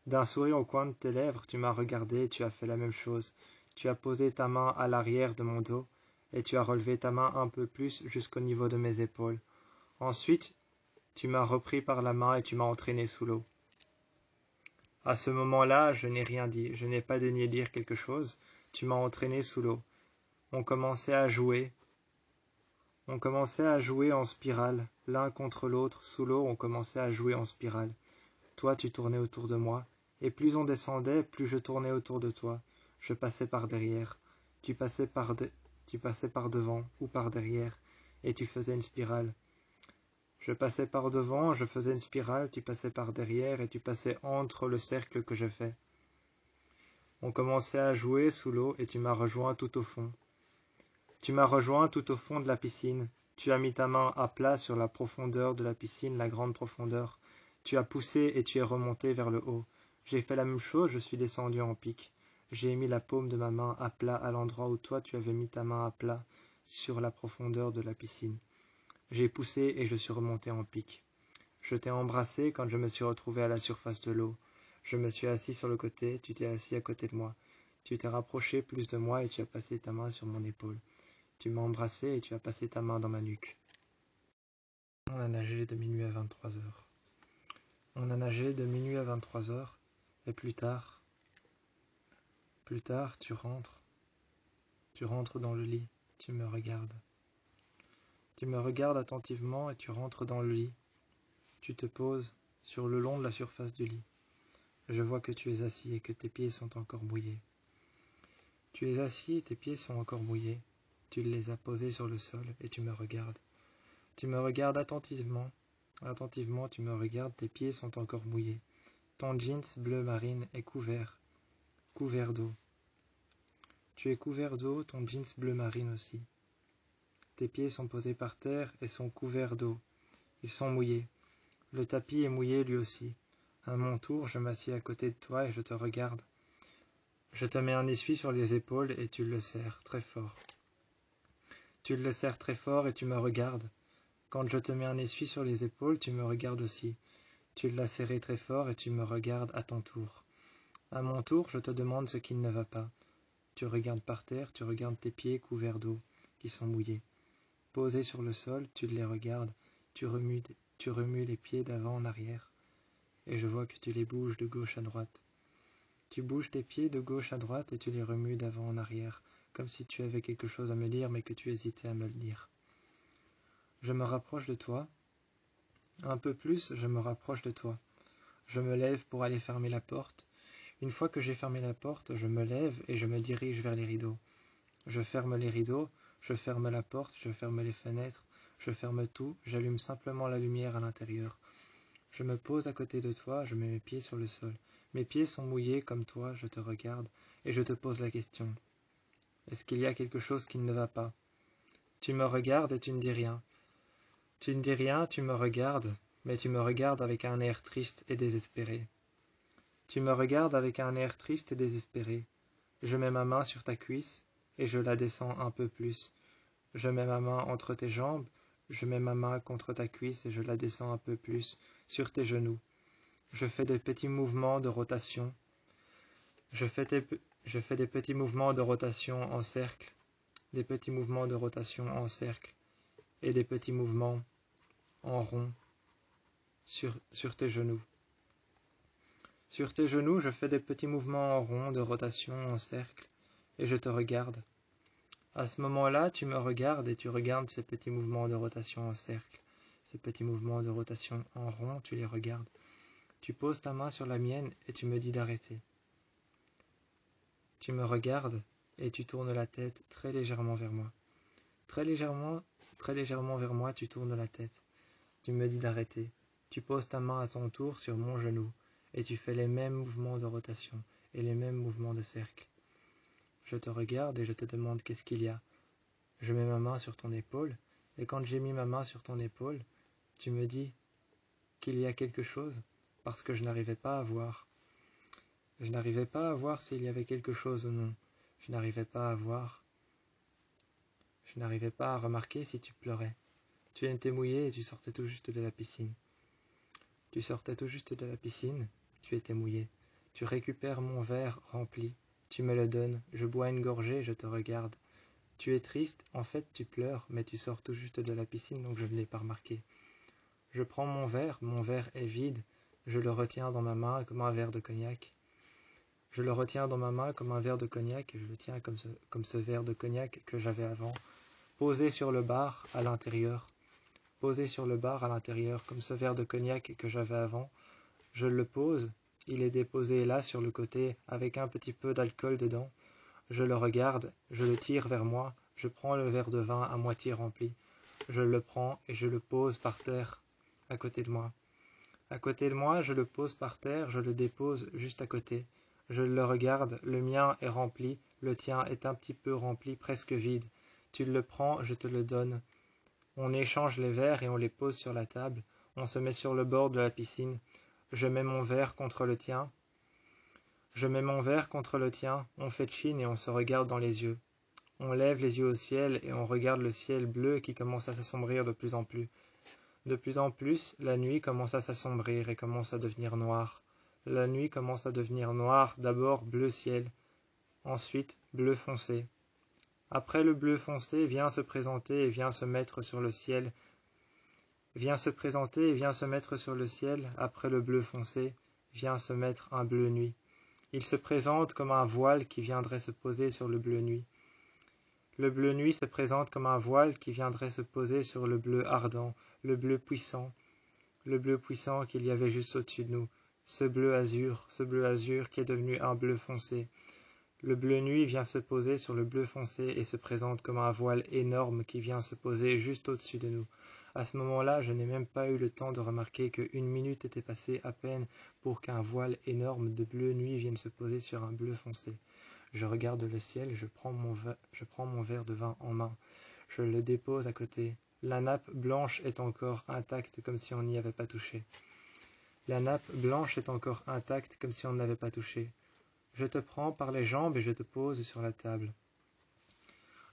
D'un sourire au coin de tes lèvres, tu m'as regardé, tu as fait la même chose. Tu as posé ta main à l'arrière de mon dos et tu as relevé ta main un peu plus jusqu'au niveau de mes épaules. Ensuite, tu m'as repris par la main et tu m'as entraîné sous l'eau. À ce moment-là, je n'ai rien dit, je n'ai pas daigné dire quelque chose. Tu m'as entraîné sous l'eau. On commençait à jouer en spirale, l'un contre l'autre, sous l'eau, on commençait à jouer en spirale. Toi, tu tournais autour de moi, et plus on descendait, plus je tournais autour de toi. Je passais par derrière, tu passais par devant ou par derrière, et tu faisais une spirale. Je passais par devant, je faisais une spirale, tu passais par derrière, et tu passais entre le cercle que je fais. On commençait à jouer sous l'eau, et tu m'as rejoint tout au fond. Tu m'as rejoint tout au fond de la piscine. Tu as mis ta main à plat sur la profondeur de la piscine, la grande profondeur. Tu as poussé et tu es remonté vers le haut. J'ai fait la même chose, je suis descendu en pic. J'ai mis la paume de ma main à plat à l'endroit où toi tu avais mis ta main à plat sur la profondeur de la piscine. J'ai poussé et je suis remonté en pic. Je t'ai embrassé quand je me suis retrouvé à la surface de l'eau. Je me suis assis sur le côté, tu t'es assis à côté de moi. Tu t'es rapproché plus de moi et tu as passé ta main sur mon épaule. Tu m'as embrassé et tu as passé ta main dans ma nuque. On a nagé de minuit à 23 heures. On a nagé de minuit à 23 heures, et plus tard, tu rentres. Tu rentres dans le lit, tu me regardes. Tu me regardes attentivement et tu rentres dans le lit. Tu te poses sur le long de la surface du lit. Je vois que tu es assis et que tes pieds sont encore mouillés. Tu es assis et tes pieds sont encore mouillés. Tu les as posés sur le sol et tu me regardes. Tu me regardes attentivement. Attentivement, tu me regardes, tes pieds sont encore mouillés. Ton jeans bleu marine est couvert d'eau. Tu es couvert d'eau, ton jeans bleu marine aussi. Tes pieds sont posés par terre et sont couverts d'eau. Ils sont mouillés. Le tapis est mouillé lui aussi. À mon tour, je m'assieds à côté de toi et je te regarde. Je te mets un essuie sur les épaules et tu le serres très fort. Tu le serres très fort et tu me regardes. Quand je te mets un essuie sur les épaules, tu me regardes aussi. Tu l'as serré très fort et tu me regardes à ton tour. À mon tour, je te demande ce qui ne va pas. Tu regardes par terre, tu regardes tes pieds couverts d'eau, qui sont mouillés. Posés sur le sol, tu les regardes, tu remues les pieds d'avant en arrière. Et je vois que tu les bouges de gauche à droite. Tu bouges tes pieds de gauche à droite et tu les remues d'avant en arrière, comme si tu avais quelque chose à me dire mais que tu hésitais à me le dire. Je me rapproche de toi. Un peu plus, je me rapproche de toi. Je me lève pour aller fermer la porte. Une fois que j'ai fermé la porte, je me lève et je me dirige vers les rideaux. Je ferme les rideaux, je ferme la porte, je ferme les fenêtres, je ferme tout, j'allume simplement la lumière à l'intérieur. Je me pose à côté de toi, je mets mes pieds sur le sol. Mes pieds sont mouillés comme toi, je te regarde et je te pose la question. Est-ce qu'il y a quelque chose qui ne va pas? Tu me regardes et tu ne dis rien. Tu ne dis rien, tu me regardes, mais tu me regardes avec un air triste et désespéré. Tu me regardes avec un air triste et désespéré. Je mets ma main sur ta cuisse et je la descends un peu plus. Je mets ma main entre tes jambes, je mets ma main contre ta cuisse et je la descends un peu plus sur tes genoux. Je fais des petits mouvements de rotation. Je fais des petits mouvements de rotation en cercle, des petits mouvements de rotation en cercle et des petits mouvements en rond sur tes genoux. Sur tes genoux, je fais des petits mouvements en rond de rotation en cercle et je te regarde. À ce moment-là, tu me regardes et tu regardes ces petits mouvements de rotation en cercle, ces petits mouvements de rotation en rond, tu les regardes. Tu poses ta main sur la mienne et tu me dis d'arrêter. Tu me regardes et tu tournes la tête très légèrement vers moi. Très légèrement vers moi, tu tournes la tête. Tu me dis d'arrêter. Tu poses ta main à ton tour sur mon genou et tu fais les mêmes mouvements de rotation et les mêmes mouvements de cercle. Je te regarde et je te demande qu'est-ce qu'il y a. Je mets ma main sur ton épaule et quand j'ai mis ma main sur ton épaule, tu me dis qu'il y a quelque chose parce que je n'arrivais pas à voir. Je n'arrivais pas à voir s'il y avait quelque chose ou non. Je n'arrivais pas à voir. Je n'arrivais pas à remarquer si tu pleurais. Tu étais mouillé et tu sortais tout juste de la piscine. Tu sortais tout juste de la piscine, tu étais mouillé. Tu récupères mon verre rempli, tu me le donnes, je bois une gorgée et je te regarde. Tu es triste, en fait tu pleures, mais tu sors tout juste de la piscine donc je ne l'ai pas remarqué. Je prends mon verre est vide, je le retiens dans ma main comme un verre de cognac. Je le retiens dans ma main comme un verre de cognac et je le tiens comme ce verre de cognac que j'avais avant, posé sur le bar à l'intérieur. Posé sur le bar à l'intérieur comme ce verre de cognac que j'avais avant. Je le pose, il est déposé là sur le côté avec un petit peu d'alcool dedans. Je le regarde, je le tire vers moi, je prends le verre de vin à moitié rempli. Je le prends et je le pose par terre à côté de moi. À côté de moi, je le pose par terre, je le dépose juste à côté. Je le regarde, le mien est rempli, le tien est un petit peu rempli, presque vide. Tu le prends, je te le donne. On échange les verres et on les pose sur la table. On se met sur le bord de la piscine. Je mets mon verre contre le tien. Je mets mon verre contre le tien. On fait chine et on se regarde dans les yeux. On lève les yeux au ciel et on regarde le ciel bleu qui commence à s'assombrir de plus en plus. De plus en plus, la nuit commence à s'assombrir et commence à devenir noire. La nuit commence à devenir noire, d'abord bleu ciel, ensuite bleu foncé. Après le bleu foncé vient se présenter et vient se mettre sur le ciel. Vient se présenter et vient se mettre sur le ciel. Après le bleu foncé vient se mettre un bleu nuit. Il se présente comme un voile qui viendrait se poser sur le bleu nuit. Le bleu nuit se présente comme un voile qui viendrait se poser sur le bleu ardent, le bleu puissant qu'il y avait juste au-dessus de nous, ce bleu azur qui est devenu un bleu foncé. Le bleu nuit vient se poser sur le bleu foncé et se présente comme un voile énorme qui vient se poser juste au-dessus de nous. À ce moment-là, je n'ai même pas eu le temps de remarquer qu'une minute était passée à peine pour qu'un voile énorme de bleu nuit vienne se poser sur un bleu foncé. Je regarde le ciel, je prends mon verre de vin en main, je le dépose à côté. La nappe blanche est encore intacte comme si on n'y avait pas touché. La nappe blanche est encore intacte comme si on n'avait pas touché. Je te prends par les jambes et je te pose sur la table.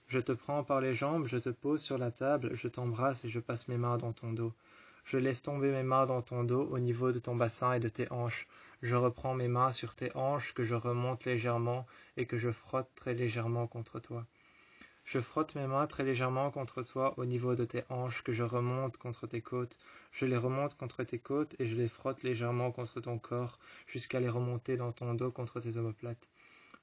Je te prends par les jambes, je te pose sur la table, je t'embrasse et je passe mes mains dans ton dos. Je laisse tomber mes mains dans ton dos au niveau de ton bassin et de tes hanches. Je reprends mes mains sur tes hanches que je remonte légèrement et que je frotte très légèrement contre toi. Je frotte mes mains très légèrement contre toi au niveau de tes hanches que je remonte contre tes côtes. Je les remonte contre tes côtes et je les frotte légèrement contre ton corps jusqu'à les remonter dans ton dos contre tes omoplates.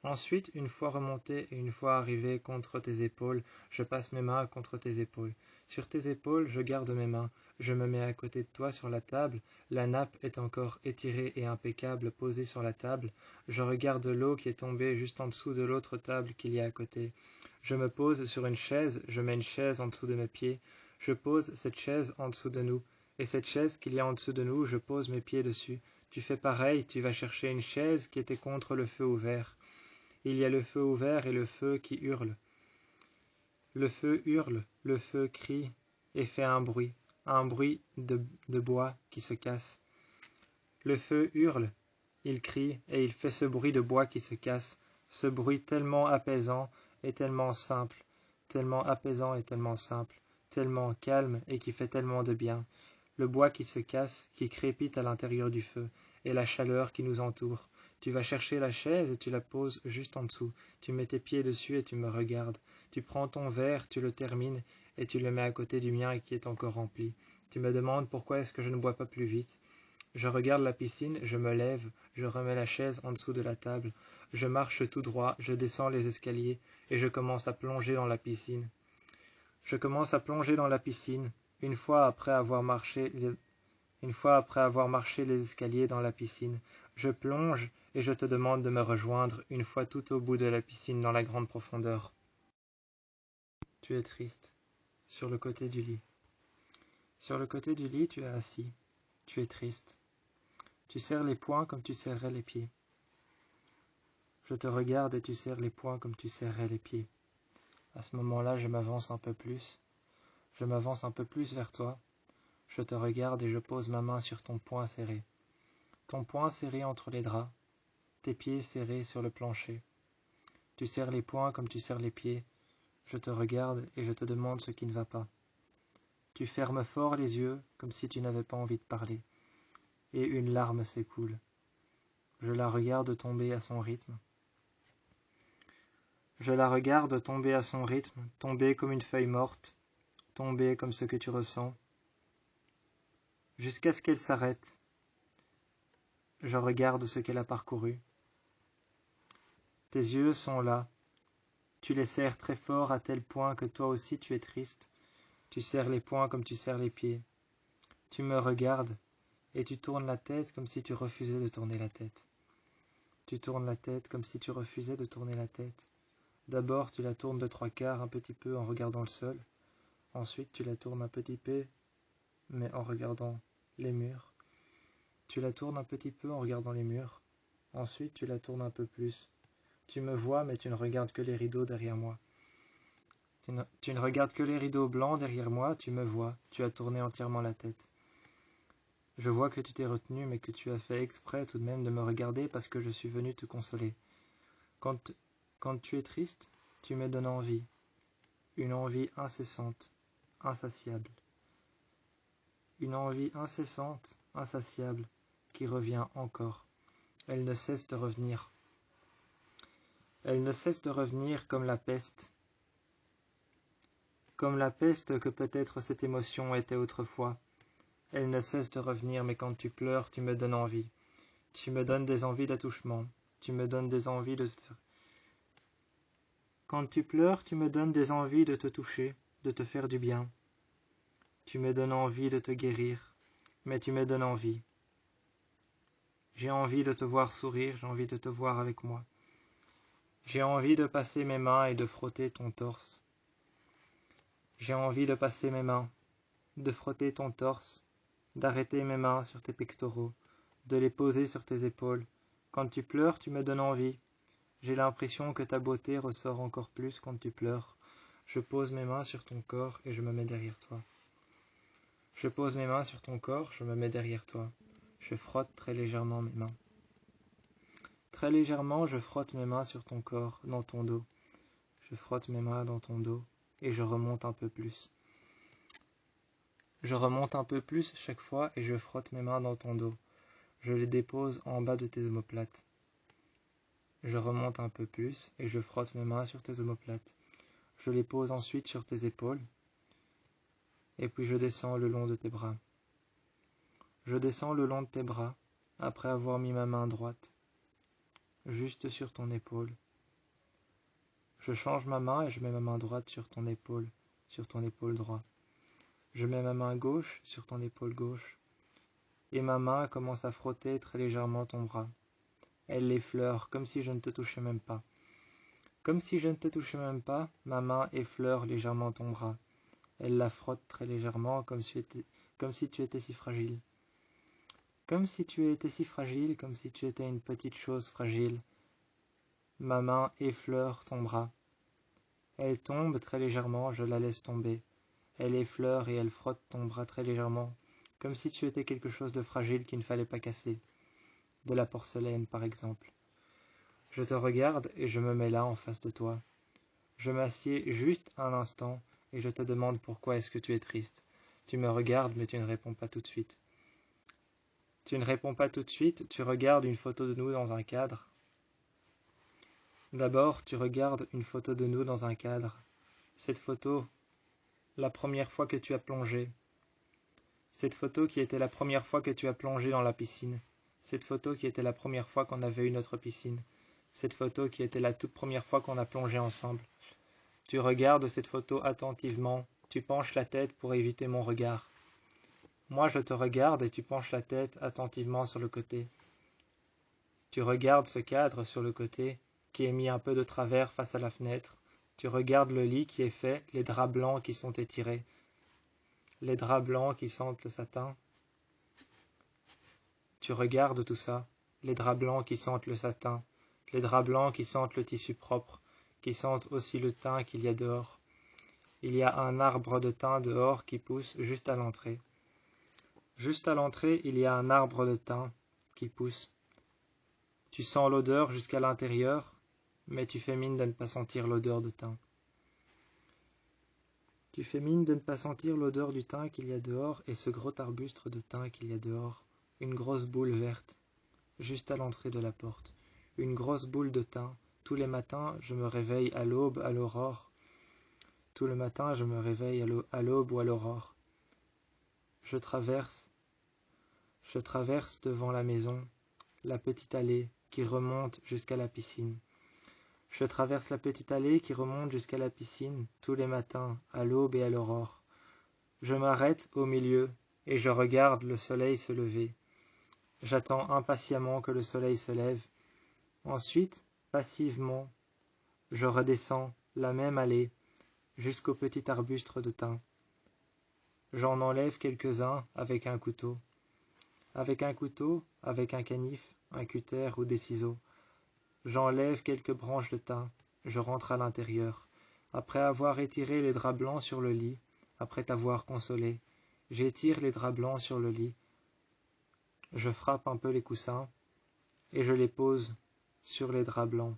Ensuite, une fois remonté et une fois arrivé contre tes épaules, je passe mes mains contre tes épaules. Sur tes épaules, je garde mes mains. Je me mets à côté de toi sur la table. La nappe est encore étirée et impeccable posée sur la table. Je regarde l'eau qui est tombée juste en dessous de l'autre table qu'il y a à côté. Je me pose sur une chaise, je mets une chaise en dessous de mes pieds. Je pose cette chaise en dessous de nous. Et cette chaise qu'il y a en dessous de nous, je pose mes pieds dessus. Tu fais pareil, tu vas chercher une chaise qui était contre le feu ouvert. Il y a le feu ouvert et le feu qui hurle. Le feu hurle, le feu crie et fait un bruit de bois qui se casse. Le feu hurle, il crie et il fait ce bruit de bois qui se casse, ce bruit tellement apaisant et tellement simple, tellement apaisant et tellement simple, tellement calme et qui fait tellement de bien. Le bois qui se casse, qui crépite à l'intérieur du feu, et la chaleur qui nous entoure. Tu vas chercher la chaise et tu la poses juste en dessous. Tu mets tes pieds dessus et tu me regardes. Tu prends ton verre, tu le termines et tu le mets à côté du mien qui est encore rempli. Tu me demandes pourquoi est-ce que je ne bois pas plus vite. Je regarde la piscine, je me lève, je remets la chaise en dessous de la table. Je marche tout droit, je descends les escaliers et je commence à plonger dans la piscine. Je commence à plonger dans la piscine. Une fois après avoir marché les escaliers dans la piscine, je plonge et je te demande de me rejoindre une fois tout au bout de la piscine dans la grande profondeur. Tu es triste. Sur le côté du lit. Sur le côté du lit, tu es assis. Tu es triste. Tu serres les poings comme tu serrerais les pieds. Je te regarde et tu serres les poings comme tu serrerais les pieds. À ce moment-là, je m'avance un peu plus. Je m'avance un peu plus vers toi. Je te regarde et je pose ma main sur ton poing serré. Ton poing serré entre les draps, tes pieds serrés sur le plancher. Tu serres les poings comme tu serres les pieds. Je te regarde et je te demande ce qui ne va pas. Tu fermes fort les yeux comme si tu n'avais pas envie de parler. Et une larme s'écoule. Je la regarde tomber à son rythme. Je la regarde tomber à son rythme, tomber comme une feuille morte, tomber comme ce que tu ressens, jusqu'à ce qu'elle s'arrête. Je regarde ce qu'elle a parcouru. Tes yeux sont là. Tu les serres très fort à tel point que toi aussi tu es triste. Tu serres les poings comme tu serres les pieds. Tu me regardes et tu tournes la tête comme si tu refusais de tourner la tête. Tu tournes la tête comme si tu refusais de tourner la tête. D'abord tu la tournes de 3/4 un petit peu en regardant le sol. Ensuite tu la tournes un petit peu mais en regardant les murs. Tu la tournes un petit peu en regardant les murs. Ensuite tu la tournes un peu plus. Tu me vois mais tu ne regardes que les rideaux derrière moi. Tu ne regardes que les rideaux blancs derrière moi, tu me vois, tu as tourné entièrement la tête. Je vois que tu t'es retenu mais que tu as fait exprès tout de même de me regarder parce que je suis venu te consoler. Quand tu es triste, tu me donnes envie. Une envie incessante, insatiable. Une envie incessante, insatiable, qui revient encore. Elle ne cesse de revenir. Elle ne cesse de revenir comme la peste. comme la peste que peut-être cette émotion était autrefois. Elle ne cesse de revenir, mais quand tu pleures, tu me donnes envie. Tu me donnes des envies d'attouchement. Tu me donnes des envies de... Quand tu pleures, tu me donnes des envies de te toucher, de te faire du bien. Tu me donnes envie de te guérir, mais tu me donnes envie. J'ai envie de te voir sourire, j'ai envie de te voir avec moi. J'ai envie de passer mes mains et de frotter ton torse. J'ai envie de passer mes mains, de frotter ton torse, d'arrêter mes mains sur tes pectoraux, de les poser sur tes épaules. Quand tu pleures, tu me donnes envie. J'ai l'impression que ta beauté ressort encore plus quand tu pleures. Je pose mes mains sur ton corps et je me mets derrière toi. Je pose mes mains sur ton corps, je me mets derrière toi. Je frotte très légèrement mes mains. Très légèrement, je frotte mes mains sur ton corps, dans ton dos. Je frotte mes mains dans ton dos et je remonte un peu plus. Je remonte un peu plus chaque fois et je frotte mes mains dans ton dos. Je les dépose en bas de tes omoplates. Je remonte un peu plus et je frotte mes mains sur tes omoplates. Je les pose ensuite sur tes épaules et puis je descends le long de tes bras. Je descends le long de tes bras après avoir mis ma main droite juste sur ton épaule. Je change ma main et je mets ma main droite sur ton épaule droite. Je mets ma main gauche sur ton épaule gauche, et ma main commence à frotter très légèrement ton bras. Elle l'effleure, comme si je ne te touchais même pas. Comme si je ne te touchais même pas, ma main effleure légèrement ton bras. Elle la frotte très légèrement, comme si tu étais si fragile. Comme si tu étais si fragile, comme si tu étais une petite chose fragile. Ma main effleure ton bras. Elle tombe très légèrement, je la laisse tomber. Elle effleure et elle frotte ton bras très légèrement, comme si tu étais quelque chose de fragile qu'il ne fallait pas casser. De la porcelaine, par exemple. Je te regarde et je me mets là en face de toi. Je m'assieds juste un instant et je te demande pourquoi est-ce que tu es triste. Tu me regardes mais tu ne réponds pas tout de suite. Tu ne réponds pas tout de suite, tu regardes une photo de nous dans un cadre. D'abord, tu regardes une photo de nous dans un cadre. Cette photo, la première fois que tu as plongé. Cette photo qui était la première fois que tu as plongé dans la piscine. Cette photo qui était la première fois qu'on avait eu notre piscine. Cette photo qui était la toute première fois qu'on a plongé ensemble. Tu regardes cette photo attentivement, tu penches la tête pour éviter mon regard. Moi je te regarde et tu penches la tête attentivement sur le côté. Tu regardes ce cadre sur le côté, qui est mis un peu de travers face à la fenêtre. Tu regardes le lit qui est fait, les draps blancs qui sont étirés. Les draps blancs qui sentent le satin. Tu regardes tout ça, les draps blancs qui sentent le satin, les draps blancs qui sentent le tissu propre, qui sentent aussi le thym qu'il y a dehors. Il y a un arbre de thym dehors qui pousse juste à l'entrée. Juste à l'entrée, il y a un arbre de thym qui pousse. Tu sens l'odeur jusqu'à l'intérieur, mais tu fais mine de ne pas sentir l'odeur de thym. Tu fais mine de ne pas sentir l'odeur du thym qu'il y a dehors et ce gros arbuste de thym qu'il y a dehors. Une grosse boule verte, juste à l'entrée de la porte. Une grosse boule de thym. Tous les matins, je me réveille à l'aube, à l'aurore. Tout le matin, je me réveille à l'aube ou à l'aurore. Je traverse devant la maison, la petite allée qui remonte jusqu'à la piscine. Je traverse la petite allée qui remonte jusqu'à la piscine tous les matins, à l'aube et à l'aurore. Je m'arrête au milieu et je regarde le soleil se lever. J'attends impatiemment que le soleil se lève. Ensuite, passivement, je redescends la même allée jusqu'au petit arbuste de thym. J'en enlève quelques-uns avec un couteau. Avec un couteau, avec un canif, un cutter ou des ciseaux. J'enlève quelques branches de thym. Je rentre à l'intérieur. Après avoir étiré les draps blancs sur le lit, après t'avoir consolé, j'étire les draps blancs sur le lit. Je frappe un peu les coussins et je les pose sur les draps blancs.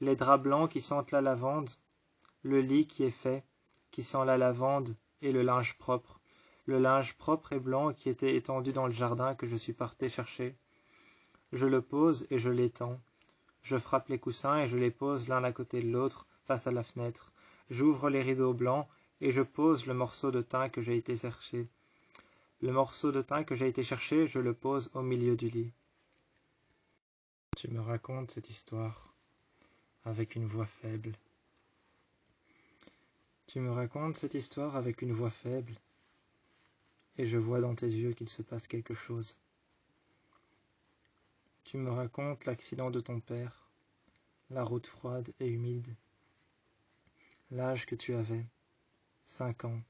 Les draps blancs qui sentent la lavande, le lit qui est fait, qui sent la lavande et le linge propre et blanc qui était étendu dans le jardin que je suis parti chercher. Je le pose et je l'étends. Je frappe les coussins et je les pose l'un à côté de l'autre face à la fenêtre. j'ouvre les rideaux blancs et je pose le morceau de thym que j'ai été chercher. Le morceau de thym que j'ai été chercher, je le pose au milieu du lit. Tu me racontes cette histoire avec une voix faible. Tu me racontes cette histoire avec une voix faible, et je vois dans tes yeux qu'il se passe quelque chose. Tu me racontes l'accident de ton père, la route froide et humide, l'âge que tu avais, 5 ans.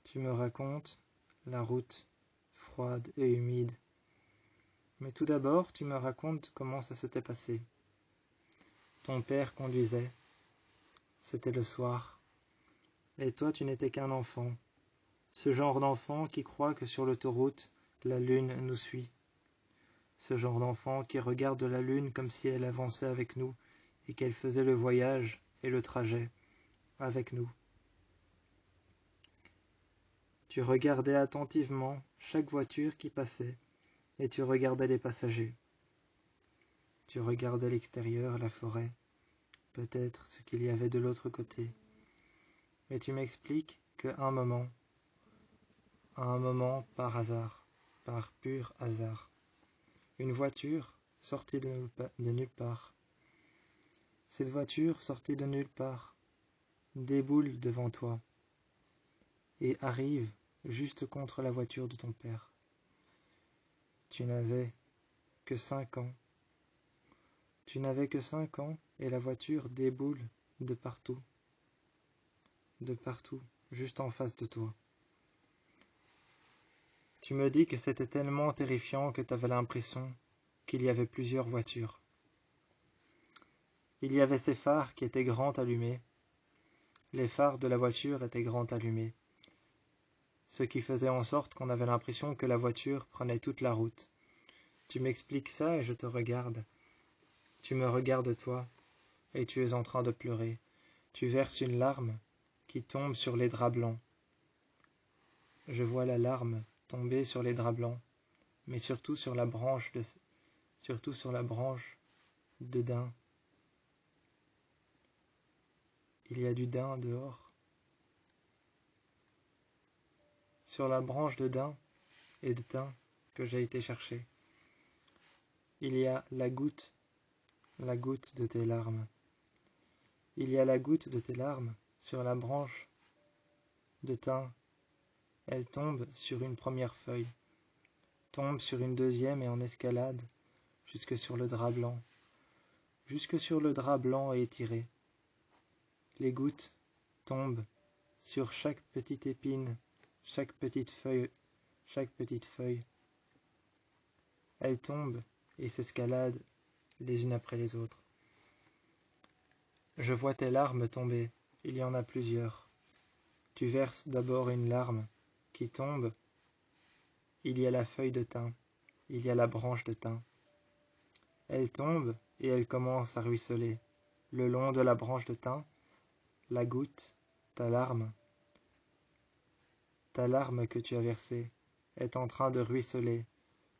Tu me racontes la route froide et humide. Mais tout d'abord, tu me racontes comment ça s'était passé. Ton père conduisait, c'était le soir, et toi tu n'étais qu'un enfant, ce genre d'enfant qui croit que sur l'autoroute, la lune nous suit. Ce genre d'enfant qui regarde la lune comme si elle avançait avec nous et qu'elle faisait le voyage et le trajet avec nous. Tu regardais attentivement chaque voiture qui passait et tu regardais les passagers. Tu regardais l'extérieur, la forêt, peut-être ce qu'il y avait de l'autre côté. Et tu m'expliques qu'à un moment, par hasard, par pur hasard, une voiture sortie de nulle part. Cette voiture sortie de nulle part déboule devant toi et arrive juste contre la voiture de ton père. Tu n'avais que 5 ans. Tu n'avais que 5 ans et la voiture déboule de partout, juste en face de toi. Tu me dis que c'était tellement terrifiant que tu avais l'impression qu'il y avait plusieurs voitures. Il y avait ces phares qui étaient grands allumés. Les phares de la voiture étaient grands allumés, ce qui faisait en sorte qu'on avait l'impression que la voiture prenait toute la route. Tu m'expliques ça et je te regarde. Tu me regardes toi, et tu es en train de pleurer. Tu verses une larme qui tombe sur les draps blancs. Je vois la larme tomber sur les draps blancs, mais surtout sur la branche de daim. Il y a du daim dehors. Sur la branche de daim et de thym que j'ai été chercher, il y a la goutte de tes larmes. Il y a la goutte de tes larmes sur la branche de thym. Elle tombe sur une première feuille, tombe sur une deuxième et en escalade jusque sur le drap blanc et étiré. Les gouttes tombent sur chaque petite épine, chaque petite feuille. Elles tombent et s'escaladent les unes après les autres. Je vois tes larmes tomber, il y en a plusieurs. Tu verses d'abord une larme qui tombe. Il y a la feuille de thym, il y a la branche de thym. Elle tombe et elle commence à ruisseler. Le long de la branche de thym, la goutte, ta larme que tu as versée, est en train de ruisseler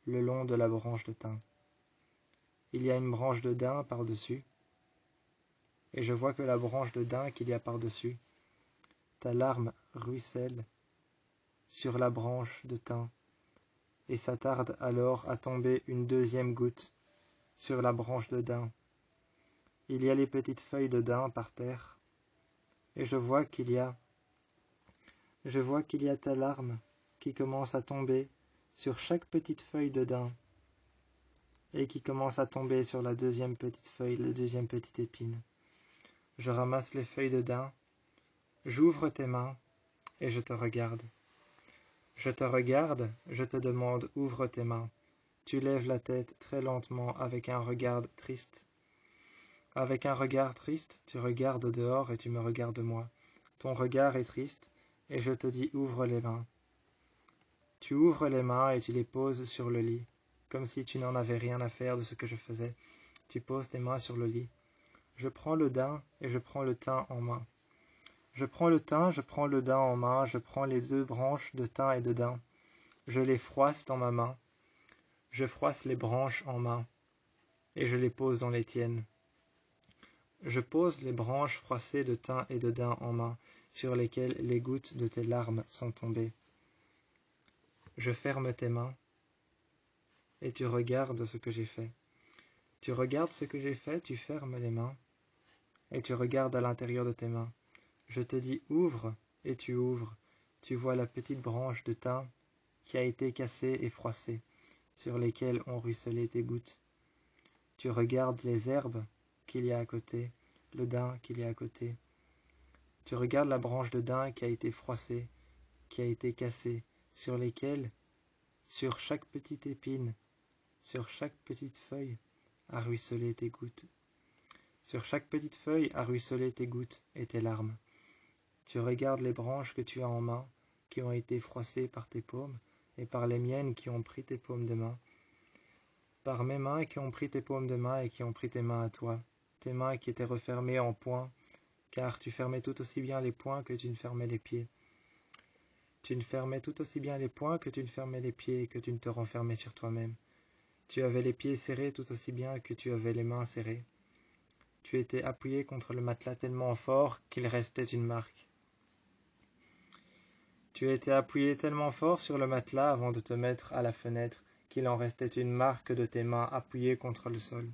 le long de la branche de thym. Il y a une branche de daim par-dessus, et je vois que la branche de daim qu'il y a par-dessus, ta larme ruisselle sur la branche de thym, et s'attarde alors à tomber une deuxième goutte sur la branche de daim. Il y a les petites feuilles de daim par terre, et je vois qu'il y a ta larme qui commence à tomber sur chaque petite feuille de daim, et qui commence à tomber sur la deuxième petite feuille, la deuxième petite épine. Je ramasse les feuilles de daim, j'ouvre tes mains, et je te regarde. Je te regarde, je te demande, ouvre tes mains. Tu lèves la tête très lentement avec un regard triste. Avec un regard triste, tu regardes dehors et tu me regardes moi. Ton regard est triste, et je te dis ouvre les mains. Tu ouvres les mains et tu les poses sur le lit, comme si tu n'en avais rien à faire de ce que je faisais. Tu poses tes mains sur le lit. Je prends le daim et je prends le thym en main. Je prends le daim en main, je prends les 2 branches de thym et de daim. Je les froisse dans ma main. Je froisse les branches en main, et je les pose dans les tiennes. Je pose les branches froissées de thym et de daim en main, sur lesquelles les gouttes de tes larmes sont tombées. Je ferme tes mains, et tu regardes ce que j'ai fait. Tu regardes ce que j'ai fait, tu fermes les mains, et tu regardes à l'intérieur de tes mains. Je te dis ouvre, et tu ouvres. Tu vois la petite branche de thym qui a été cassée et froissée, sur lesquelles ont ruisselé tes gouttes. Tu regardes les herbes qu'il y a à côté, le daim qu'il y a à côté. Tu regardes la branche de daim qui a été froissée, qui a été cassée, sur lesquelles, sur chaque petite épine, sur chaque petite feuille, a ruisselé tes gouttes. Sur chaque petite feuille a ruisselé tes gouttes et tes larmes. Tu regardes les branches que tu as en main, qui ont été froissées par tes paumes, et par les miennes qui ont pris tes paumes de main. Par mes mains qui ont pris tes paumes de main et qui ont pris tes mains à toi, tes mains qui étaient refermées en poings, car tu fermais tout aussi bien les poings que tu ne fermais les pieds. Tu ne fermais tout aussi bien les poings que tu ne fermais les pieds et que tu ne te renfermais sur toi-même. Tu avais les pieds serrés tout aussi bien que tu avais les mains serrées. Tu étais appuyé contre le matelas tellement fort qu'il restait une marque. Tu étais appuyé tellement fort sur le matelas avant de te mettre à la fenêtre qu'il en restait une marque de tes mains appuyées contre le sol.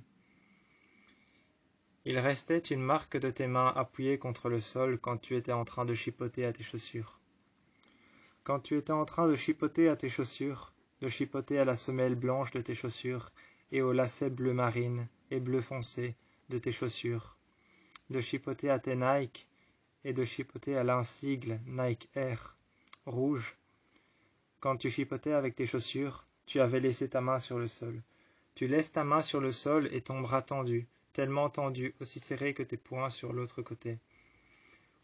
Il restait une marque de tes mains appuyées contre le sol quand tu étais en train de chipoter à tes chaussures. Quand tu étais en train de chipoter à tes chaussures, de chipoter à la semelle blanche de tes chaussures et au lacet bleu marine et bleu foncé de tes chaussures, de chipoter à tes Nike et de chipoter à l'insigle Nike Air rouge. Quand tu chipotais avec tes chaussures, tu avais laissé ta main sur le sol. Tu laisses ta main sur le sol et ton bras tendu, tellement tendu, aussi serré que tes poings sur l'autre côté.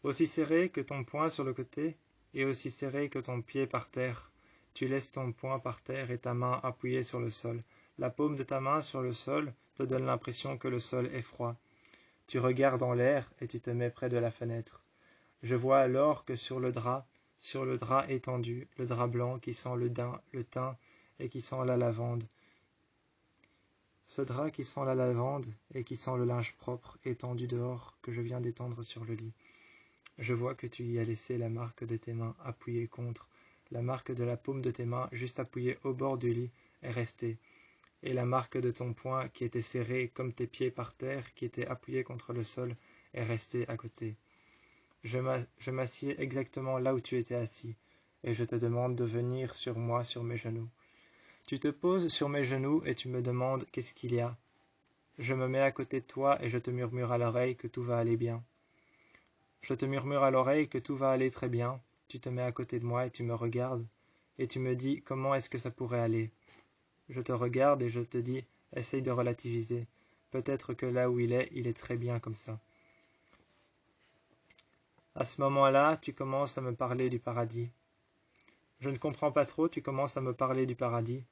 Aussi serré que ton poing sur le côté, et aussi serré que ton pied par terre. Tu laisses ton poing par terre et ta main appuyée sur le sol. La paume de ta main sur le sol te donne l'impression que le sol est froid. Tu regardes en l'air et tu te mets près de la fenêtre. Je vois alors que sur le drap étendu, le drap blanc qui sent le thym et qui sent la lavande. Ce drap qui sent la lavande et qui sent le linge propre étendu dehors que je viens d'étendre sur le lit. Je vois que tu y as laissé la marque de tes mains appuyée contre, la marque de la paume de tes mains juste appuyée au bord du lit est restée, et la marque de ton poing qui était serré comme tes pieds par terre, qui était appuyé contre le sol, est restée à côté. Je m'assieds exactement là où tu étais assis, et je te demande de venir sur moi sur mes genoux. Tu te poses sur mes genoux et tu me demandes qu'est-ce qu'il y a. Je me mets à côté de toi et je te murmure à l'oreille que tout va aller bien. Je te murmure à l'oreille que tout va aller très bien. Tu te mets à côté de moi et tu me regardes, et tu me dis comment est-ce que ça pourrait aller. Je te regarde et je te dis essaye de relativiser. Peut-être que là où il est très bien comme ça. À ce moment-là, tu commences à me parler du paradis. Je ne comprends pas trop, tu commences à me parler du paradis.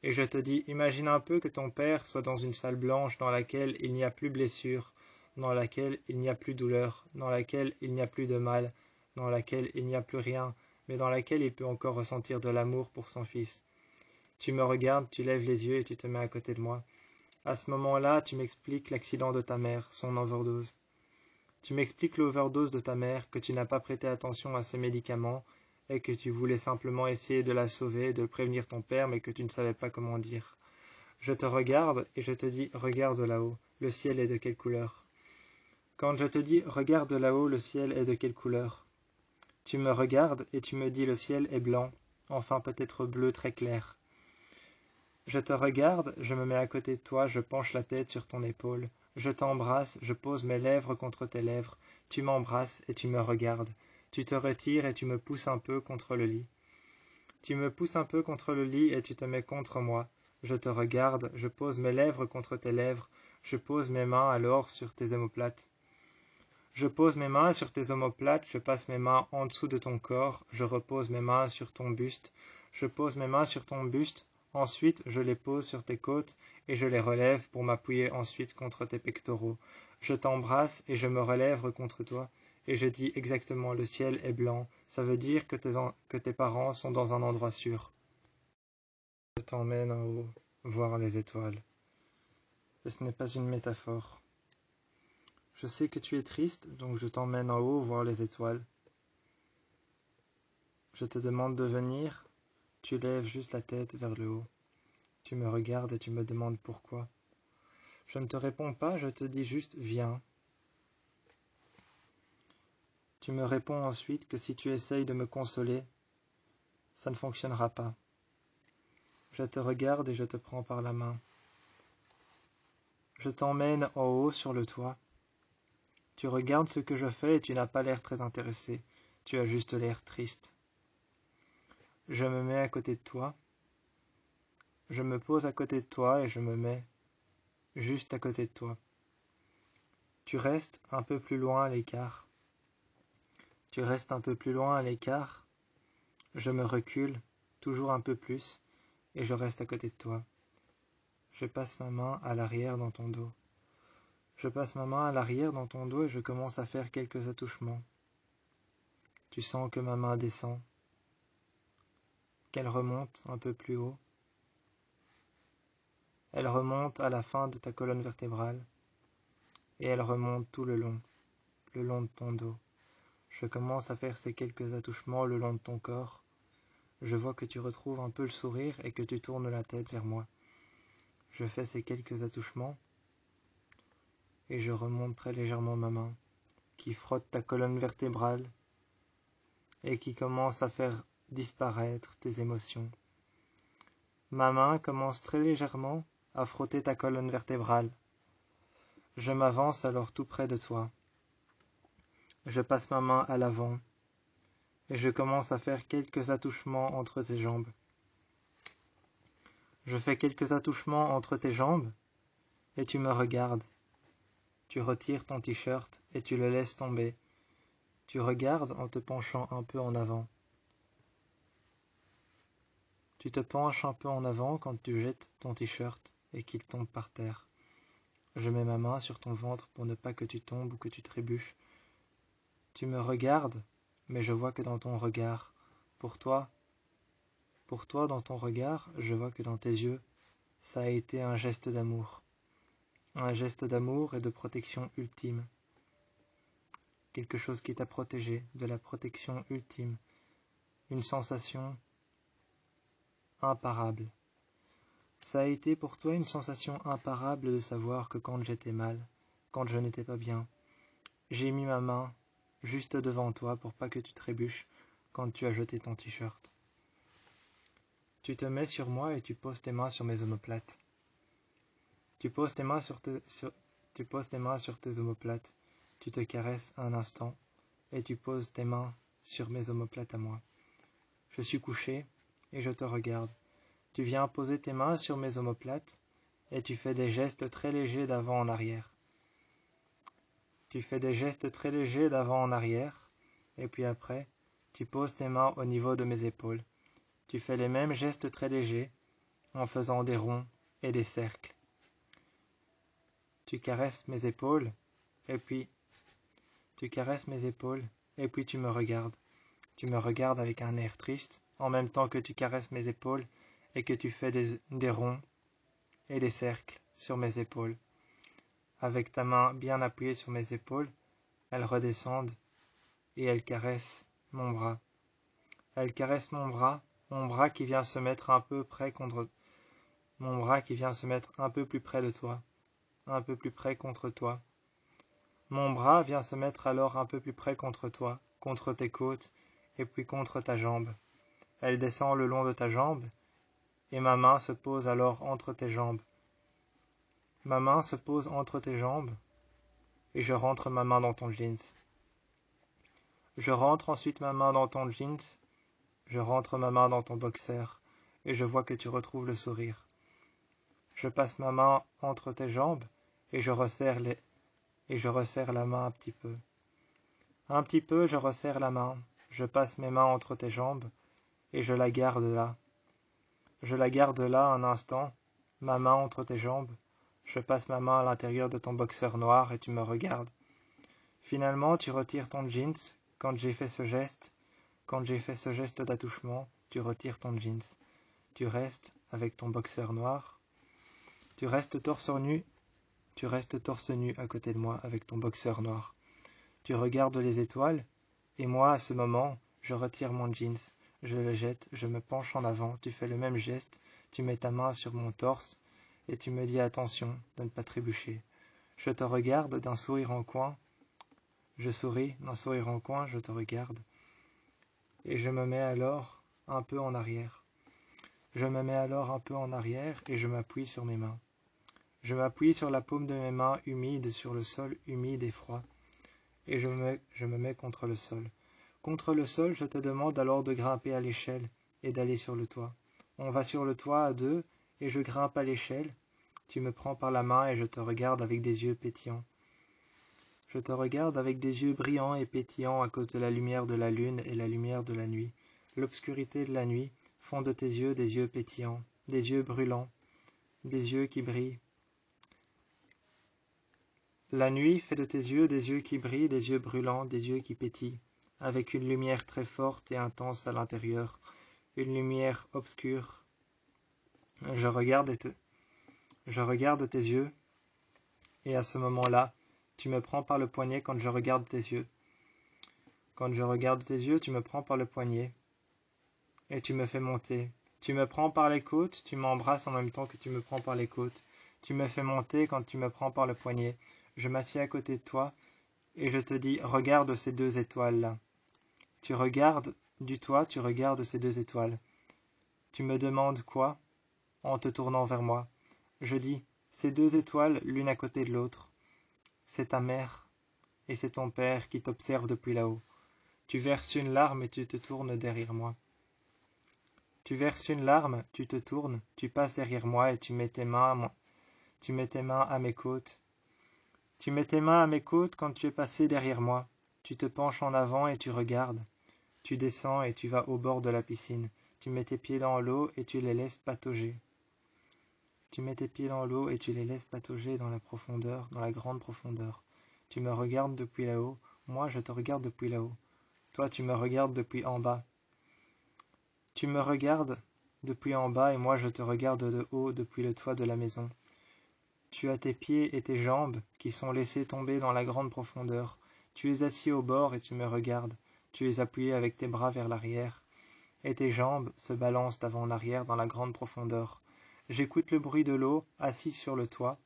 Et je te dis, imagine un peu que ton père soit dans une salle blanche dans laquelle il n'y a plus blessure, dans laquelle il n'y a plus douleur, dans laquelle il n'y a plus de mal, dans laquelle il n'y a plus rien, mais dans laquelle il peut encore ressentir de l'amour pour son fils. Tu me regardes, tu lèves les yeux et tu te mets à côté de moi. À ce moment-là, tu m'expliques l'accident de ta mère, son overdose. Tu m'expliques l'overdose de ta mère, que tu n'as pas prêté attention à ses médicaments, et que tu voulais simplement essayer de la sauver, de prévenir ton père, mais que tu ne savais pas comment dire. Je te regarde et je te dis, regarde là-haut, le ciel est de quelle couleur? Quand je te dis, regarde là-haut, le ciel est de quelle couleur? Tu me regardes et tu me dis, le ciel est blanc, enfin peut-être bleu très clair. Je te regarde, je me mets à côté de toi, je penche la tête sur ton épaule. Je t'embrasse, je pose mes lèvres contre tes lèvres, tu m'embrasses et tu me regardes. Tu te retires et tu me pousses un peu contre le lit. Tu me pousses un peu contre le lit et tu te mets contre moi. Je te regarde, je pose mes lèvres contre tes lèvres, je pose mes mains alors sur tes omoplates. Je pose mes mains sur tes omoplates, je passe mes mains en dessous de ton corps, je repose mes mains sur ton buste, je pose mes mains sur ton buste, ensuite je les pose sur tes côtes et je les relève pour m'appuyer ensuite contre tes pectoraux. Je t'embrasse et je me relève contre toi et je dis exactement le ciel est blanc, ça veut dire que tes parents sont dans un endroit sûr. Je t'emmène en haut, voir les étoiles. Ce n'est pas une métaphore. Je sais que tu es triste, donc je t'emmène en haut voir les étoiles. Je te demande de venir, tu lèves juste la tête vers le haut. Tu me regardes et tu me demandes pourquoi. Je ne te réponds pas, je te dis juste viens. Tu me réponds ensuite que si tu essayes de me consoler, ça ne fonctionnera pas. Je te regarde et je te prends par la main. Je t'emmène en haut sur le toit. Tu regardes ce que je fais et tu n'as pas l'air très intéressé. Tu as juste l'air triste. Je me mets à côté de toi. Je me pose à côté de toi et je me mets juste à côté de toi. Tu restes un peu plus loin à l'écart. Tu restes un peu plus loin à l'écart. Je me recule, toujours un peu plus, et je reste à côté de toi. Je passe ma main à l'arrière dans ton dos. Je passe ma main à l'arrière dans ton dos et je commence à faire quelques attouchements. Tu sens que ma main descend, qu'elle remonte un peu plus haut. Elle remonte à la fin de ta colonne vertébrale et elle remonte tout le long de ton dos. Je commence à faire ces quelques attouchements le long de ton corps. Je vois que tu retrouves un peu le sourire et que tu tournes la tête vers moi. Je fais ces quelques attouchements et je remonte très légèrement ma main qui frotte ta colonne vertébrale et qui commence à faire disparaître tes émotions. Ma main commence très légèrement à frotter ta colonne vertébrale. Je m'avance alors tout près de toi. Je passe ma main à l'avant et je commence à faire quelques attouchements entre tes jambes. Je fais quelques attouchements entre tes jambes et tu me regardes. Tu retires ton t-shirt et tu le laisses tomber. Tu regardes en te penchant un peu en avant. Tu te penches un peu en avant quand tu jettes ton t-shirt et qu'il tombe par terre. Je mets ma main sur ton ventre pour ne pas que tu tombes ou que tu trébuches. Tu me regardes, mais je vois que dans ton regard, pour toi dans ton regard, je vois que dans tes yeux, ça a été un geste d'amour. Un geste d'amour et de protection ultime. Quelque chose qui t'a protégé, de la protection ultime. Une sensation imparable. Ça a été pour toi une sensation imparable de savoir que quand j'étais mal, quand je n'étais pas bien, j'ai mis ma main juste devant toi pour pas que tu trébuches quand tu as jeté ton t-shirt. Tu te mets sur moi et tu poses tes mains sur mes omoplates. Tu poses tes mains sur tes omoplates. Tu te caresses un instant et tu poses tes mains sur mes omoplates à moi. Je suis couché et je te regarde. Tu viens poser tes mains sur mes omoplates et tu fais des gestes très légers d'avant en arrière. Tu fais des gestes très légers d'avant en arrière et puis après, tu poses tes mains au niveau de mes épaules. Tu fais les mêmes gestes très légers en faisant des ronds et des cercles. Tu caresses mes épaules et puis tu me regardes. Tu me regardes avec un air triste en même temps que tu caresses mes épaules et que tu fais des ronds et des cercles sur mes épaules. Avec ta main bien appuyée sur mes épaules, elles redescendent et elles caressent mon bras. Elles caressent mon bras qui vient se mettre un peu près contre mon bras qui vient se mettre un peu plus près de toi, un peu plus près contre toi. Mon bras vient se mettre alors un peu plus près contre toi, contre tes côtes et puis contre ta jambe. Elle descend le long de ta jambe et ma main se pose alors entre tes jambes. Ma main se pose entre tes jambes et je rentre ma main dans ton jeans. Je rentre ensuite ma main dans ton jeans, je rentre ma main dans ton boxer et je vois que tu retrouves le sourire. Je passe ma main entre tes jambes et je resserre la main un petit peu. Un petit peu, je resserre la main. Je passe mes mains entre tes jambes et je la garde là. Je la garde là un instant, ma main entre tes jambes. Je passe ma main à l'intérieur de ton boxeur noir et tu me regardes. Finalement, tu retires ton jeans. Quand j'ai fait ce geste d'attouchement, tu retires ton jeans. Tu restes avec ton boxeur noir. Tu restes torse nu Tu restes torse nu à côté de moi avec ton boxeur noir. Tu regardes les étoiles, et moi, à ce moment, je retire mon jeans, je le jette, je me penche en avant, tu fais le même geste, tu mets ta main sur mon torse, et tu me dis attention de ne pas trébucher. Je te regarde d'un sourire en coin, je souris d'un sourire en coin, je te regarde, et je me mets alors un peu en arrière. Je me mets alors un peu en arrière et je m'appuie sur mes mains. Je m'appuie sur la paume de mes mains humides sur le sol humide et froid, et je me mets contre le sol. Contre le sol, je te demande alors de grimper à l'échelle et d'aller sur le toit. On va sur le toit à deux, et je grimpe à l'échelle. Tu me prends par la main et je te regarde avec des yeux pétillants. Je te regarde avec des yeux brillants et pétillants à cause de la lumière de la lune et la lumière de la nuit. L'obscurité de la nuit font de tes yeux des yeux pétillants, des yeux brûlants, des yeux qui brillent. La nuit fait de tes yeux des yeux qui brillent, des yeux brûlants, des yeux qui pétillent, avec une lumière très forte et intense à l'intérieur, une lumière obscure. Je regarde tes yeux, et à ce moment-là, tu me prends par le poignet quand je regarde tes yeux. Quand je regarde tes yeux, tu me prends par le poignet, et tu me fais monter. Tu me prends par les côtes, tu m'embrasses en même temps que tu me prends par les côtes. Tu me fais monter quand tu me prends par le poignet. Je m'assieds à côté de toi, et je te dis, regarde ces deux étoiles-là. Tu regardes du toit, tu regardes ces deux étoiles. Tu me demandes quoi en te tournant vers moi. Je dis, ces deux étoiles l'une à côté de l'autre. C'est ta mère et c'est ton père qui t'observent depuis là-haut. Tu verses une larme et tu te tournes derrière moi. Tu verses une larme, tu te tournes, tu passes derrière moi et tu mets tes mains à mes côtes. Tu mets tes mains à mes côtes quand tu es passé derrière moi. Tu te penches en avant et tu regardes. Tu descends et tu vas au bord de la piscine. Tu mets tes pieds dans l'eau et tu les laisses patauger. Tu mets tes pieds dans l'eau et tu les laisses patauger dans la profondeur, dans la grande profondeur. Tu me regardes depuis là-haut, moi je te regarde depuis là-haut. Toi tu me regardes depuis en bas. Tu me regardes depuis en bas et moi je te regarde de haut depuis le toit de la maison. Tu as tes pieds et tes jambes qui sont laissés tomber dans la grande profondeur. Tu es assis au bord et tu me regardes. Tu es appuyé avec tes bras vers l'arrière. Et tes jambes se balancent d'avant en arrière dans la grande profondeur. J'écoute le bruit de l'eau, assis sur le toit.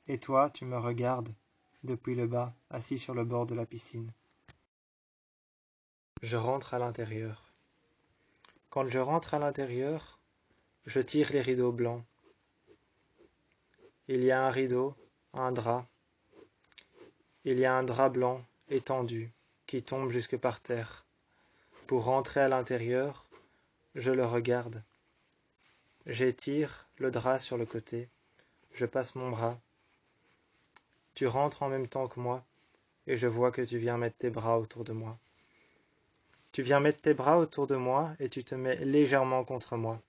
Et toi, tu me regardes depuis le bas, assis sur le bord de la piscine. Je rentre à l'intérieur. Quand je rentre à l'intérieur, je tire les rideaux blancs. Il y a un rideau, un drap. Il y a un drap blanc étendu qui tombe jusque par terre. Pour rentrer à l'intérieur, je le regarde. J'étire le drap sur le côté. Je passe mon bras. Tu rentres en même temps que moi et je vois que tu viens mettre tes bras autour de moi. Tu viens mettre tes bras autour de moi et tu te mets légèrement contre moi.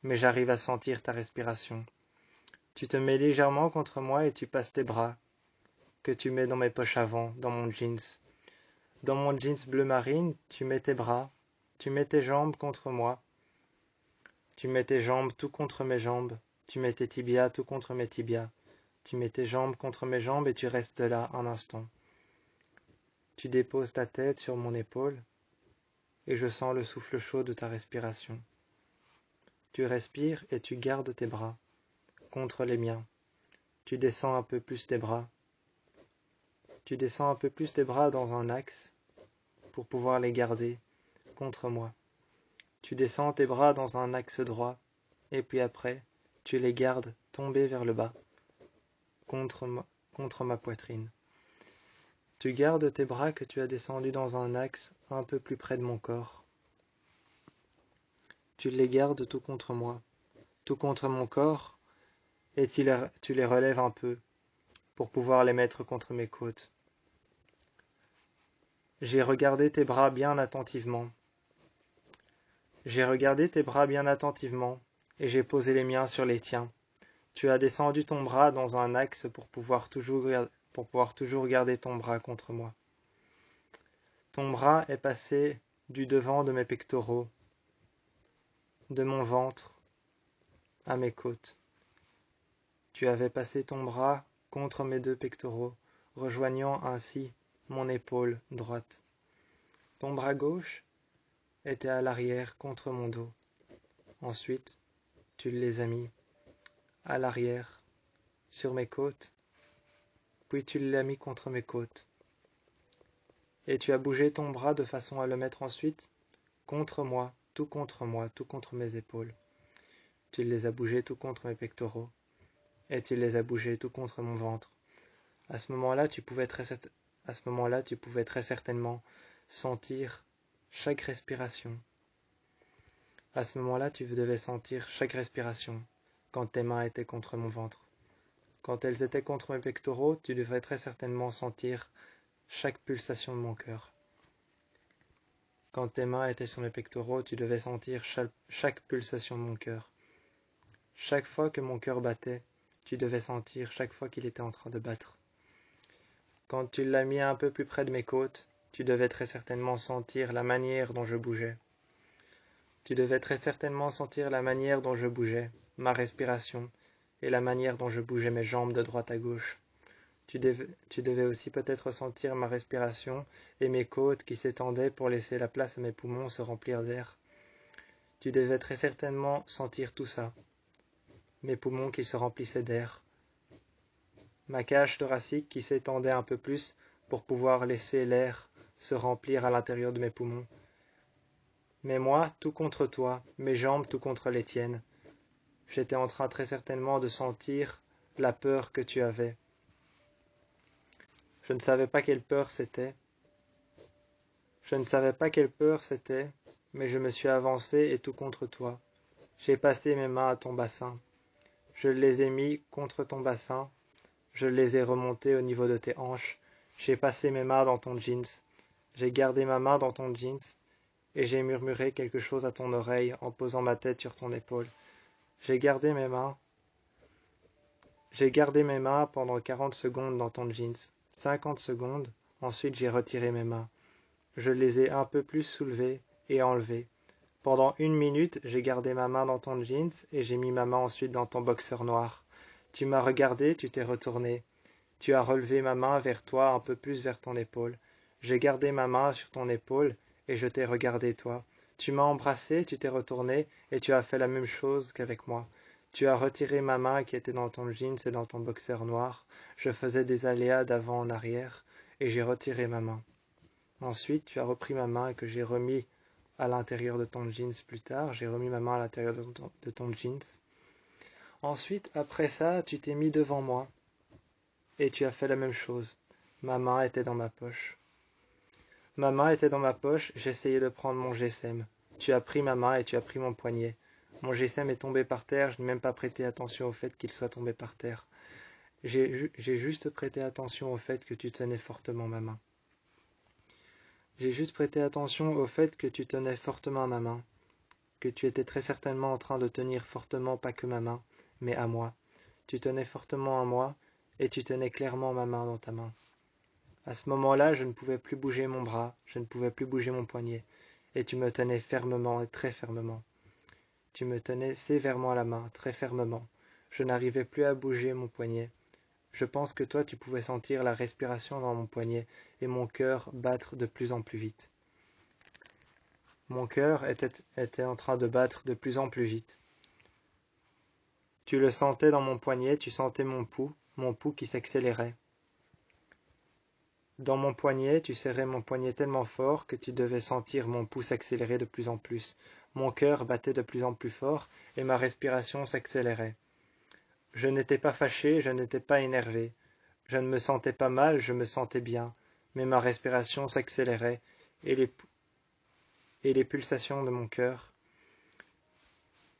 Mais j'arrive à sentir ta respiration. Tu te mets légèrement contre moi et tu passes tes bras que tu mets dans mes poches avant, dans mon jeans. Dans mon jeans bleu marine, tu mets tes bras, tu mets tes jambes contre moi. Tu mets tes jambes tout contre mes jambes. Tu mets tes tibias tout contre mes tibias. Tu mets tes jambes contre mes jambes et tu restes là un instant. Tu déposes ta tête sur mon épaule et je sens le souffle chaud de ta respiration. Tu respires et tu gardes tes bras contre les miens. Tu descends un peu plus tes bras. Tu descends un peu plus tes bras dans un axe pour pouvoir les garder contre moi. Tu descends tes bras dans un axe droit et puis après, tu les gardes tomber vers le bas contre ma poitrine. Tu gardes tes bras que tu as descendus dans un axe un peu plus près de mon corps. Tu les gardes tout contre moi, tout contre mon corps, et tu les relèves un peu pour pouvoir les mettre contre mes côtes. J'ai regardé tes bras bien attentivement. J'ai regardé tes bras bien attentivement, et j'ai posé les miens sur les tiens. Tu as descendu ton bras dans un axe pour pouvoir toujours garder ton bras contre moi. Ton bras est passé du devant de mes pectoraux, de mon ventre à mes côtes. Tu avais passé ton bras contre mes deux pectoraux, rejoignant ainsi mon épaule droite. Ton bras gauche était à l'arrière contre mon dos. Ensuite, tu les as mis à l'arrière, sur mes côtes, puis tu l'as mis contre mes côtes. Et tu as bougé ton bras de façon à le mettre ensuite contre moi, tout contre mes épaules. Tu les as bougés tout contre mes pectoraux, et tu les as bougés tout contre mon ventre. À ce moment-là, tu pouvais très certainement sentir chaque respiration. À ce moment-là, tu devais sentir chaque respiration quand tes mains étaient contre mon ventre. Quand elles étaient contre mes pectoraux, tu devrais très certainement sentir chaque pulsation de mon cœur. Quand tes mains étaient sur mes pectoraux, tu devais sentir chaque pulsation de mon cœur. Chaque fois que mon cœur battait, tu devais sentir chaque fois qu'il était en train de battre. Quand tu l'as mis un peu plus près de mes côtes, tu devais très certainement sentir la manière dont je bougeais. Tu devais très certainement sentir la manière dont je bougeais, ma respiration, et la manière dont je bougeais mes jambes de droite à gauche. Tu devais aussi peut-être sentir ma respiration et mes côtes qui s'étendaient pour laisser la place à mes poumons se remplir d'air. Tu devais très certainement sentir tout ça. Mes poumons qui se remplissaient d'air. Ma cage thoracique qui s'étendait un peu plus pour pouvoir laisser l'air se remplir à l'intérieur de mes poumons. Mais moi, tout contre toi, mes jambes tout contre les tiennes. J'étais en train très certainement de sentir la peur que tu avais. Je ne savais pas quelle peur c'était. Mais je me suis avancé et tout contre toi. J'ai passé mes mains à ton bassin. Je les ai mis contre ton bassin. Je les ai remontées au niveau de tes hanches. J'ai passé mes mains dans ton jeans. J'ai gardé ma main dans ton jeans et j'ai murmuré quelque chose à ton oreille en posant ma tête sur ton épaule. J'ai gardé mes mains pendant 40 secondes dans ton jeans. 50 secondes, ensuite j'ai retiré mes mains. Je les ai un peu plus soulevées et enlevées. Pendant 1 minute, j'ai gardé ma main dans ton jeans et j'ai mis ma main ensuite dans ton boxeur noir. Tu m'as regardé, tu t'es retourné. Tu as relevé ma main vers toi, un peu plus vers ton épaule. J'ai gardé ma main sur ton épaule et je t'ai regardé toi. Tu m'as embrassé, tu t'es retourné et tu as fait la même chose qu'avec moi. Tu as retiré ma main qui était dans ton jeans et dans ton boxeur noir. Je faisais des aléas d'avant en arrière et j'ai retiré ma main. Ensuite, tu as repris ma main que j'ai remis à l'intérieur de ton jeans plus tard. J'ai remis ma main à l'intérieur de ton jeans. Ensuite, après ça, tu t'es mis devant moi. Et tu as fait la même chose. Ma main était dans ma poche. J'essayais de prendre mon GSM. Tu as pris ma main et tu as pris mon poignet. Mon GSM est tombé par terre, je n'ai même pas prêté attention au fait qu'il soit tombé par terre. J'ai juste prêté attention au fait que tu tenais fortement ma main. Que tu étais très certainement en train de tenir fortement pas que ma main, mais à moi. Tu tenais fortement à moi et tu tenais clairement ma main dans ta main. À ce moment-là, je ne pouvais plus bouger mon bras, je ne pouvais plus bouger mon poignet, et tu me tenais fermement et très fermement. Tu me tenais sévèrement à la main, très fermement. Je n'arrivais plus à bouger mon poignet. Je pense que toi, tu pouvais sentir la respiration dans mon poignet et mon cœur battre de plus en plus vite. Mon cœur était en train de battre de plus en plus vite. Tu le sentais dans mon poignet, tu sentais mon pouls qui s'accélérait. Dans mon poignet, tu serrais mon poignet tellement fort que tu devais sentir mon pouls s'accélérer de plus en plus. Mon cœur battait de plus en plus fort et ma respiration s'accélérait. Je n'étais pas fâché, je n'étais pas énervé. Je ne me sentais pas mal, je me sentais bien, mais ma respiration s'accélérait et les pulsations de mon cœur.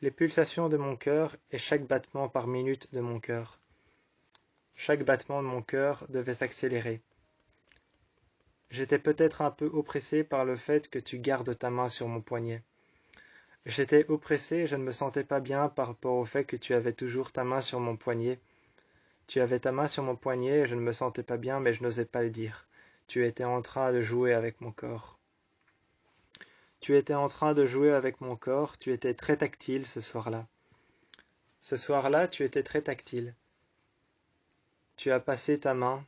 Les pulsations de mon cœur et chaque battement par minute de mon cœur. Chaque battement de mon cœur devait s'accélérer. J'étais peut-être un peu oppressé par le fait que tu gardes ta main sur mon poignet. J'étais oppressé et je ne me sentais pas bien par rapport au fait que tu avais toujours ta main sur mon poignet. Tu avais ta main sur mon poignet et je ne me sentais pas bien, mais je n'osais pas le dire. Tu étais en train de jouer avec mon corps. Tu étais très tactile ce soir-là. Ce soir-là, tu étais très tactile. Tu as passé ta main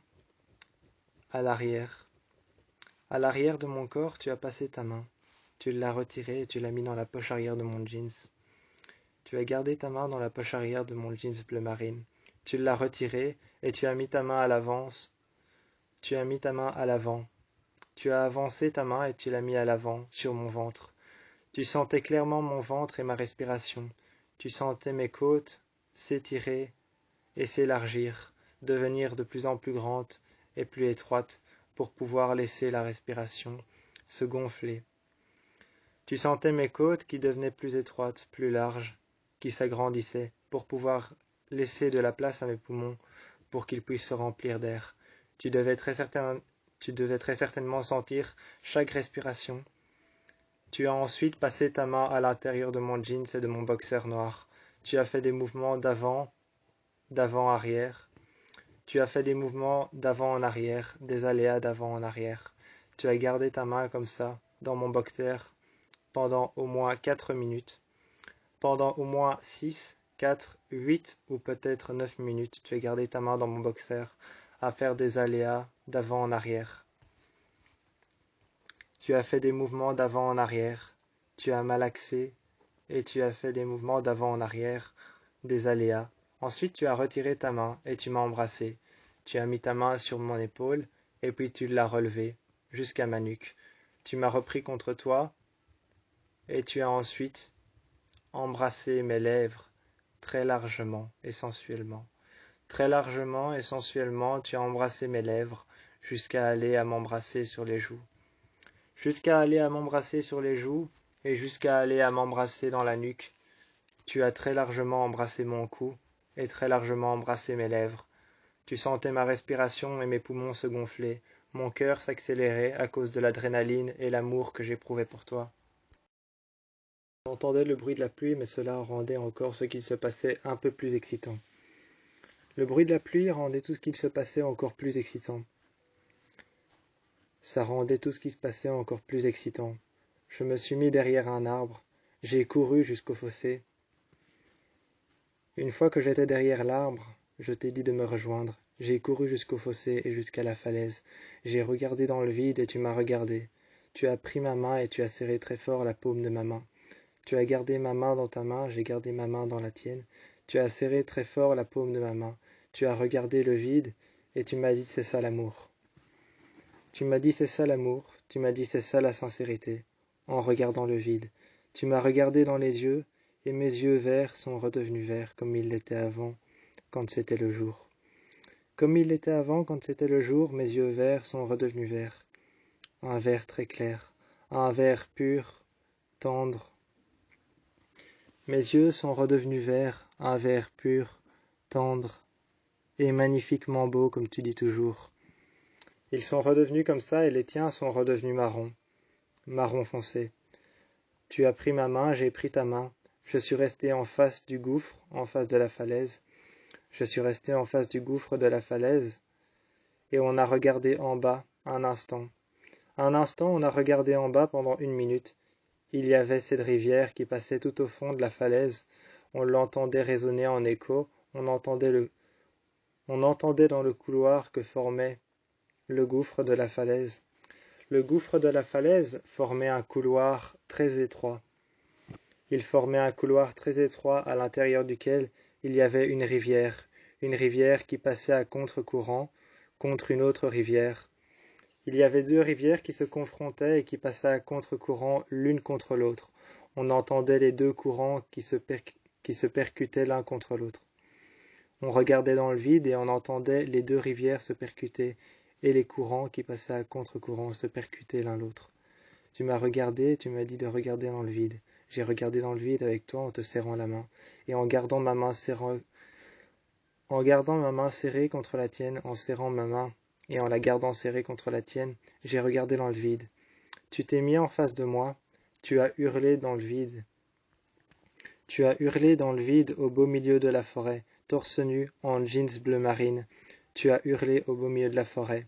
à l'arrière. À l'arrière de mon corps, tu as passé ta main. Tu l'as retirée et tu l'as mis dans la poche arrière de mon jeans. Tu as gardé ta main dans la poche arrière de mon jeans bleu marine. Tu l'as retirée et tu as mis ta main à l'avance. Tu as mis ta main à l'avant. Tu as avancé ta main et tu l'as mis à l'avant, sur mon ventre. Tu sentais clairement mon ventre et ma respiration. Tu sentais mes côtes s'étirer et s'élargir, devenir de plus en plus grandes et plus étroites pour pouvoir laisser la respiration se gonfler. Tu sentais mes côtes qui devenaient plus étroites, plus larges, qui s'agrandissaient pour pouvoir laisser de la place à mes poumons pour qu'ils puissent se remplir d'air. Tu devais très certainement sentir chaque respiration. Tu as ensuite passé ta main à l'intérieur de mon jeans et de mon boxer noir. Tu as fait des mouvements d'avant-arrière. Tu as fait des mouvements d'avant en arrière, des aléas d'avant en arrière. Tu as gardé ta main comme ça, dans mon boxer, pendant au moins 4 minutes. Pendant au moins 6, 4, 8 ou peut-être 9 minutes, tu as gardé ta main dans mon boxer à faire des aléas d'avant en arrière. Tu as fait des mouvements d'avant en arrière. Tu as malaxé et tu as fait des mouvements d'avant en arrière, des aléas. Ensuite, tu as retiré ta main et tu m'as embrassé. Tu as mis ta main sur mon épaule et puis tu l'as relevée jusqu'à ma nuque. Tu m'as repris contre toi et tu as ensuite embrassé mes lèvres très largement et sensuellement. Très largement et sensuellement, tu as embrassé mes lèvres jusqu'à aller à m'embrasser sur les joues. Jusqu'à aller à m'embrasser sur les joues et jusqu'à aller à m'embrasser dans la nuque. Tu as très largement embrassé mon cou et très largement embrassé mes lèvres. Tu sentais ma respiration et mes poumons se gonfler. Mon cœur s'accélérait à cause de l'adrénaline et l'amour que j'éprouvais pour toi. J'entendais le bruit de la pluie, mais cela rendait encore ce qu'il se passait un peu plus excitant. Le bruit de la pluie rendait tout ce qu'il se passait encore plus excitant. Ça rendait tout ce qui se passait encore plus excitant. Je me suis mis derrière un arbre. J'ai couru jusqu'au fossé. Une fois que j'étais derrière l'arbre, je t'ai dit de me rejoindre. J'ai couru jusqu'au fossé et jusqu'à la falaise. J'ai regardé dans le vide et tu m'as regardé. Tu as pris ma main et tu as serré très fort la paume de ma main. Tu as gardé ma main dans ta main, j'ai gardé ma main dans la tienne. Tu as serré très fort la paume de ma main. Tu as regardé le vide et tu m'as dit c'est ça l'amour. Tu m'as dit c'est ça l'amour. Tu m'as dit c'est ça la sincérité. En regardant le vide. Tu m'as regardé dans les yeux et mes yeux verts sont redevenus verts comme ils l'étaient avant, quand c'était le jour. Comme ils l'étaient avant, quand c'était le jour, mes yeux verts sont redevenus verts. Un vert très clair, un vert pur, tendre. Mes yeux sont redevenus verts, un vert pur, tendre et magnifiquement beau, comme tu dis toujours. Ils sont redevenus comme ça et les tiens sont redevenus marron, marron foncé. Tu as pris ma main, j'ai pris ta main. Je suis resté en face du gouffre, en face de la falaise. Je suis resté en face du gouffre de la falaise et on a regardé en bas un instant. Un instant, on a regardé en bas pendant 1 minute. Il y avait cette rivière qui passait tout au fond de la falaise. On l'entendait résonner en écho. On entendait dans le couloir que formait le gouffre de la falaise. Le gouffre de la falaise formait un couloir très étroit. Il formait un couloir très étroit à l'intérieur duquel il y avait une rivière qui passait à contre-courant contre une autre rivière. Il y avait 2 rivières qui se confrontaient et qui passaient à contre-courant l'une contre l'autre. On entendait les 2 courants qui se percutaient l'un contre l'autre. On regardait dans le vide et on entendait les 2 rivières se percuter et les courants qui passaient à contre-courant se percuter l'un l'autre. Tu m'as regardé et tu m'as dit de regarder dans le vide. J'ai regardé dans le vide avec toi en te serrant la main et en gardant ma main serrée contre la tienne, en serrant ma main et en la gardant serrée contre la tienne, j'ai regardé dans le vide. Tu t'es mis en face de moi, tu as hurlé dans le vide. Tu as hurlé dans le vide au beau milieu de la forêt, torse nu, en jeans bleu marine. Tu as hurlé au beau milieu de la forêt.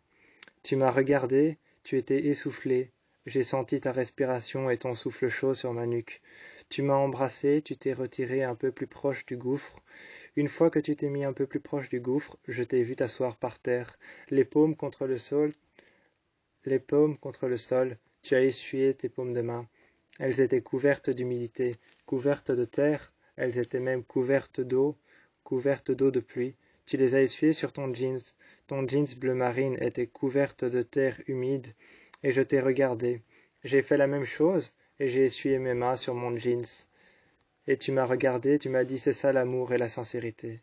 Tu m'as regardé, tu étais essoufflé. J'ai senti ta respiration et ton souffle chaud sur ma nuque. Tu m'as embrassé, tu t'es retiré un peu plus proche du gouffre. Une fois que tu t'es mis un peu plus proche du gouffre, je t'ai vu t'asseoir par terre, les paumes contre le sol, tu as essuyé tes paumes de main. Elles étaient couvertes d'humidité, couvertes de terre, elles étaient même couvertes d'eau de pluie. Tu les as essuyées sur ton jeans bleu marine était couverte de terre humide, et je t'ai regardé. J'ai fait la même chose, et j'ai essuyé mes mains sur mon jeans. Et tu m'as regardé, tu m'as dit c'est ça l'amour et la sincérité.